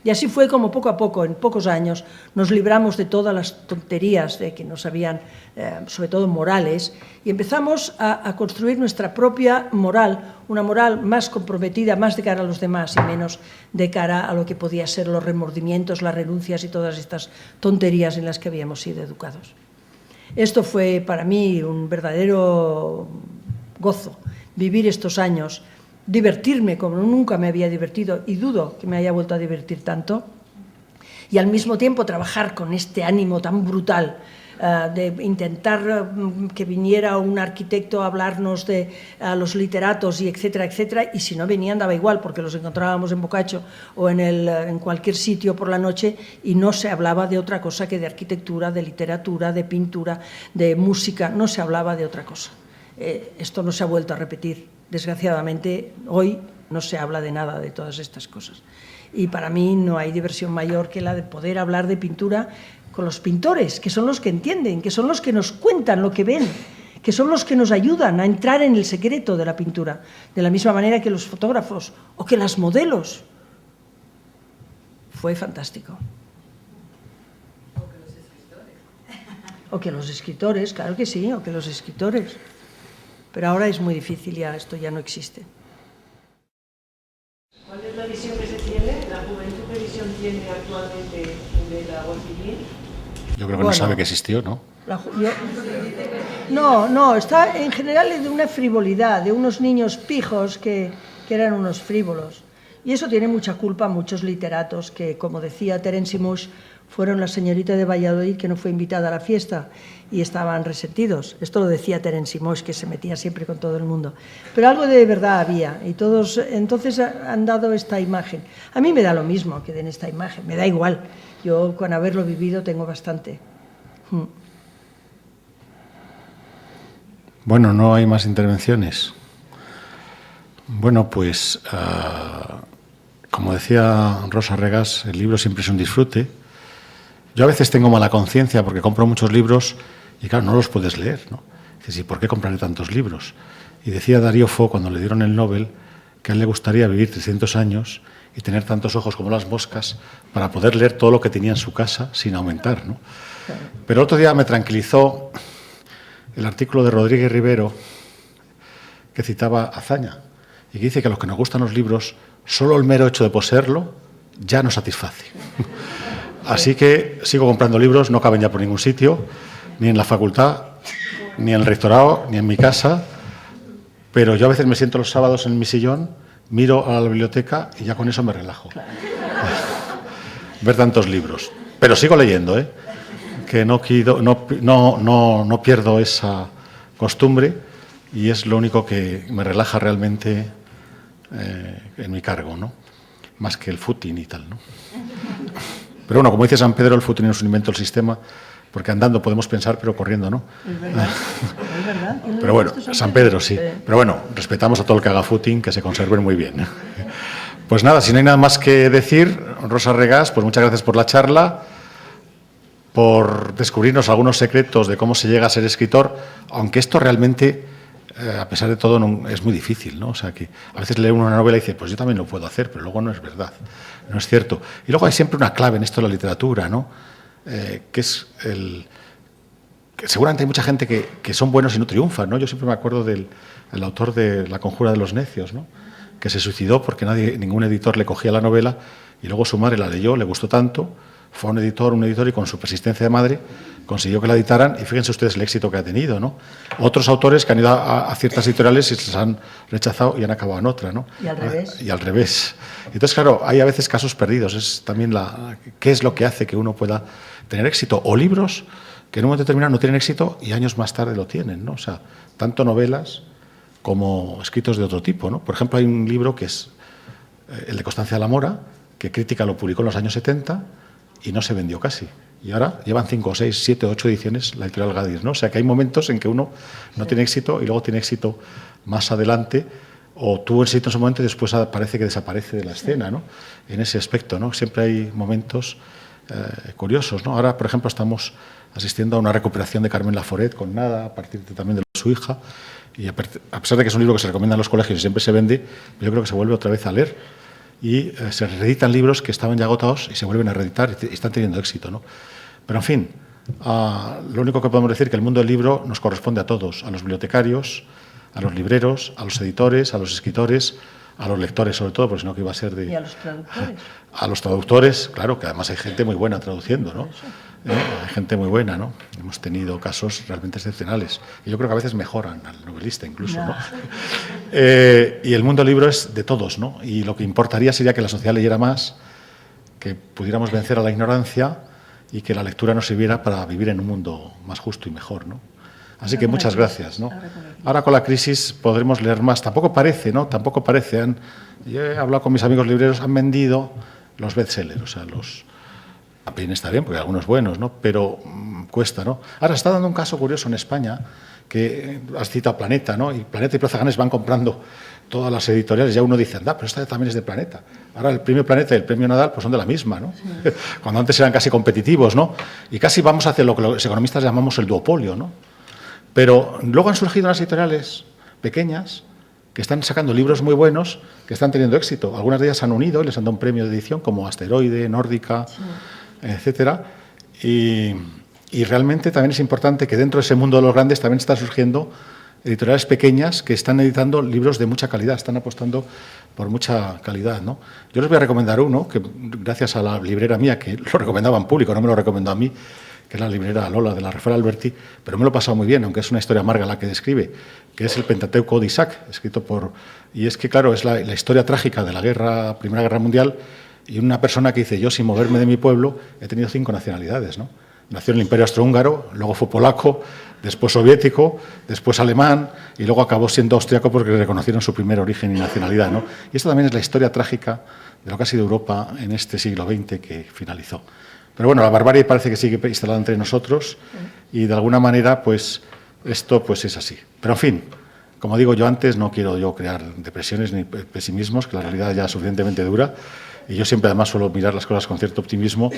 Y así fue como poco a poco, en pocos años, nos libramos de todas las tonterías de que nos habían, sobre todo morales, y empezamos a construir nuestra propia moral, una moral más comprometida, más de cara a los demás y menos de cara a lo que podía ser los remordimientos, las renuncias y todas estas tonterías en las que habíamos sido educados. Esto fue para mí un verdadero gozo, vivir estos años, divertirme como nunca me había divertido y dudo que me haya vuelto a divertir tanto, y al mismo tiempo trabajar con este ánimo tan brutal de intentar que viniera un arquitecto a hablarnos de los literatos y etcétera, etcétera, y si no venían daba igual porque los encontrábamos en Boccaccio o en cualquier sitio por la noche y no se hablaba de otra cosa que de arquitectura, de literatura, de pintura, de música, no se hablaba de otra cosa. Esto no se ha vuelto a repetir. Desgraciadamente, hoy no se habla de nada de todas estas cosas. Y para mí no hay diversión mayor que la de poder hablar de pintura con los pintores, que son los que entienden, que son los que nos cuentan lo que ven, que son los que nos ayudan a entrar en el secreto de la pintura, de la misma manera que los fotógrafos o que las modelos. Fue fantástico. O que los escritores, claro que sí, o que los escritores. Pero ahora es muy difícil, ya esto ya no existe. ¿Cuál es la visión que se tiene, la juventud, qué visión tiene actualmente de Lagos Divin? Yo creo que no sabe que existió, ¿no? No, está en general de una frivolidad, de unos niños pijos que eran unos frívolos. Y eso tiene mucha culpa a muchos literatos que, como decía Terence Moix, fueron la señorita de Valladolid que no fue invitada a la fiesta y estaban resentidos. Esto lo decía Terence Moix, que se metía siempre con todo el mundo. Pero algo de verdad había, y todos entonces han dado esta imagen. A mí me da lo mismo que den esta imagen, me da igual. Yo, con haberlo vivido, tengo bastante. Bueno, no hay más intervenciones. Bueno, pues, como decía Rosa Regás, el libro siempre es un disfrute. Yo a veces tengo mala conciencia porque compro muchos libros y, claro, no los puedes leer, ¿no? Dices, ¿y por qué compraré tantos libros? Y decía Darío Fo, cuando le dieron el Nobel, que a él le gustaría vivir 300 años y tener tantos ojos como las moscas para poder leer todo lo que tenía en su casa sin aumentar, ¿no? Pero el otro día me tranquilizó el artículo de Rodríguez Rivero que citaba a Azaña y que dice que a los que nos gustan los libros, solo el mero hecho de poseerlo ya nos satisface. Así que sigo comprando libros, no caben ya por ningún sitio, ni en la facultad, ni en el rectorado, ni en mi casa, pero yo a veces me siento los sábados en mi sillón, miro a la biblioteca y ya con eso me relajo. Ver tantos libros. Pero sigo leyendo, que no pierdo esa costumbre y es lo único que me relaja realmente en mi cargo, ¿no? Más que el footing y tal, ¿no? Pero bueno, como dice San Pedro, el footing es un invento del sistema, porque andando podemos pensar, pero corriendo no. Es verdad, es verdad. Pero bueno, San Pedro sí. Pero bueno, respetamos a todo el que haga footing, que se conserven muy bien. Pues nada, si no hay nada más que decir, Rosa Regás, pues muchas gracias por la charla, por descubrirnos algunos secretos de cómo se llega a ser escritor, aunque esto realmente, a pesar de todo, no, es muy difícil, ¿no? O sea, que a veces lee uno una novela y dice, pues yo también lo puedo hacer, pero luego no es verdad, no es cierto. Y luego hay siempre una clave en esto de la literatura, ¿no? Que es que seguramente hay mucha gente que son buenos y no triunfan, ¿no? Yo siempre me acuerdo del autor de La conjura de los necios, ¿no? Que se suicidó porque ningún editor le cogía la novela y luego su madre la leyó, le gustó tanto, fue a un editor y con su persistencia de madre consiguió que la editaran y fíjense ustedes el éxito que ha tenido, ¿no? Otros autores que han ido a ciertas editoriales y se les han rechazado y han acabado en otra, ¿no? Y al revés. Y al revés. Entonces, claro, hay a veces casos perdidos. Es también qué es lo que hace que uno pueda tener éxito. O libros que en un momento determinado no tienen éxito y años más tarde lo tienen, ¿no? O sea, tanto novelas como escritos de otro tipo, ¿no? Por ejemplo, hay un libro que es el de Constancia de la Mora, que Crítica lo publicó en los años 70 y no se vendió casi. Y ahora llevan 5, 6, 7, 8 ediciones la editorial Gadir, ¿no? O sea, que hay momentos en que uno no tiene éxito y luego tiene éxito más adelante, o tuvo éxito en ese momento y después parece que desaparece de la escena, ¿no? En ese aspecto, ¿no? Siempre hay momentos curiosos, ¿no? Ahora, por ejemplo, estamos asistiendo a una recuperación de Carmen Laforet con Nada, a partir también de su hija, y a pesar de que es un libro que se recomienda en los colegios y siempre se vende, yo creo que se vuelve otra vez a leer y se reeditan libros que estaban ya agotados y se vuelven a reeditar y están teniendo éxito, ¿no? Pero, en fin, lo único que podemos decir es que el mundo del libro nos corresponde a todos, a los bibliotecarios, a los libreros, a los editores, a los escritores, a los lectores sobre todo, porque si no que iba a ser de... Y a los traductores. A los traductores, claro, que además hay gente muy buena traduciendo, ¿no? Hay gente muy buena, ¿no? Hemos tenido casos realmente excepcionales. Y yo creo que a veces mejoran al novelista incluso, ¿no? Y el mundo del libro es de todos, ¿no? Y lo que importaría sería que la sociedad leyera más, que pudiéramos vencer a la ignorancia y que la lectura nos sirviera para vivir en un mundo más justo y mejor, ¿no? Así que muchas gracias, ¿no? Ahora con la crisis podremos leer más. Tampoco parece, ¿no? Tampoco parece. Yo he hablado con mis amigos libreros, han vendido los bestsellers, o sea, bien está bien, porque hay algunos buenos, ¿no? Pero cuesta, ¿no? Ahora está dando un caso curioso en España, que has citado Planeta, ¿no? Y Planeta y Plaza Ganes van comprando todas las editoriales. Ya uno dice, anda, pero esta también es de Planeta. Ahora el premio Planeta y el premio Nadal pues son de la misma, ¿no? Sí. Cuando antes eran casi competitivos, ¿no? Y casi vamos hacia lo que los economistas llamamos el duopolio, ¿no? Pero luego han surgido unas editoriales pequeñas que están sacando libros muy buenos, que están teniendo éxito. Algunas de ellas se han unido y les han dado un premio de edición, como Asteroide, Nórdica, sí, etcétera. Y realmente también es importante que dentro de ese mundo de los grandes también están surgiendo editoriales pequeñas que están editando libros de mucha calidad, están apostando por mucha calidad, ¿no? Yo les voy a recomendar uno, que gracias a la librera mía, que lo recomendaba en público, no me lo recomendó a mí, que es la librera Lola de la Rafael Alberti, pero me lo he pasado muy bien, aunque es una historia amarga la que describe, que es el Pentateuco de Isaac, escrito por... Y es que, claro, es la historia trágica de la Primera Guerra Mundial, y una persona que dice, yo sin moverme de mi pueblo he tenido 5 nacionalidades, ¿no? Nació en el Imperio Austrohúngaro, luego fue polaco, después soviético, después alemán, y luego acabó siendo austriaco porque le reconocieron su primer origen y nacionalidad, ¿no? Y esto también es la historia trágica de lo que ha sido Europa en este siglo XX que finalizó. Pero bueno, la barbarie parece que sigue instalada entre nosotros y de alguna manera pues esto pues es así. Pero en fin, como digo yo antes, no quiero yo crear depresiones ni pesimismos, que la realidad ya es suficientemente dura, y yo siempre además suelo mirar las cosas con cierto optimismo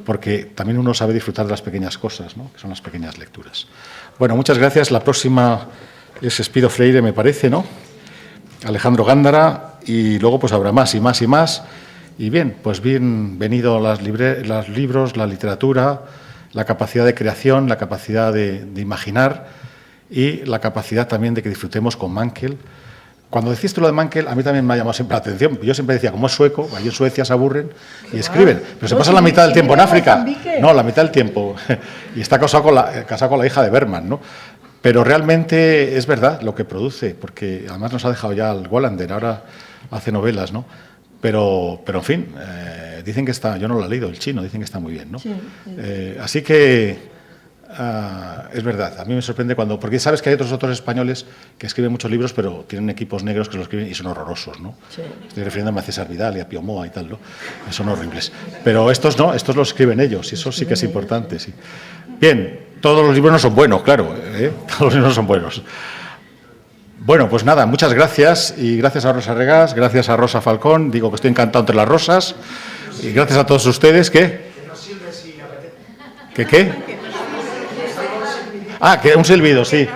porque también uno sabe disfrutar de las pequeñas cosas, ¿no? Que son las pequeñas lecturas. Bueno, muchas gracias. La próxima es Espido Freire, me parece, ¿no? Alejandro Gándara, y luego pues habrá más y más y más. Y bien, pues bienvenido los libros, la literatura, la capacidad de creación, la capacidad de imaginar y la capacidad también de que disfrutemos con Mankell. Cuando decís tú lo de Mankell, a mí también me ha llamado siempre la atención. Yo siempre decía, como es sueco, allí en Suecia se aburren y escriben. Pero se pasan la mitad del tiempo en África. No, la mitad del tiempo. Y está casado con la hija de Berman, ¿no? Pero realmente es verdad lo que produce, porque además nos ha dejado ya el Wallander, ahora hace novelas, ¿no? Pero en fin, dicen que está, yo no lo he leído, el chino, dicen que está muy bien, ¿no? Sí, sí. Así que es verdad, a mí me sorprende cuando, porque sabes que hay otros autores españoles que escriben muchos libros, pero tienen equipos negros que los escriben y son horrorosos, ¿no? Sí. Estoy refiriéndome a César Vidal y a Pío Moa y tal, ¿no? Son horribles. Pero estos no, estos los escriben ellos, y eso sí que es importante, sí. Bien, todos los libros no son buenos, claro, todos los libros no son buenos. Bueno, pues nada, muchas gracias, y gracias a Rosa Regás, gracias a Rosa Falcón, digo que estoy encantado entre las rosas, y gracias a todos ustedes, ¿qué? ¿Qué? Ah, que un silbido, sí,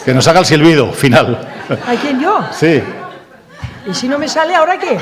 que nos haga el silbido final. ¿A quién, yo? Sí. ¿Y si no me sale, ahora qué?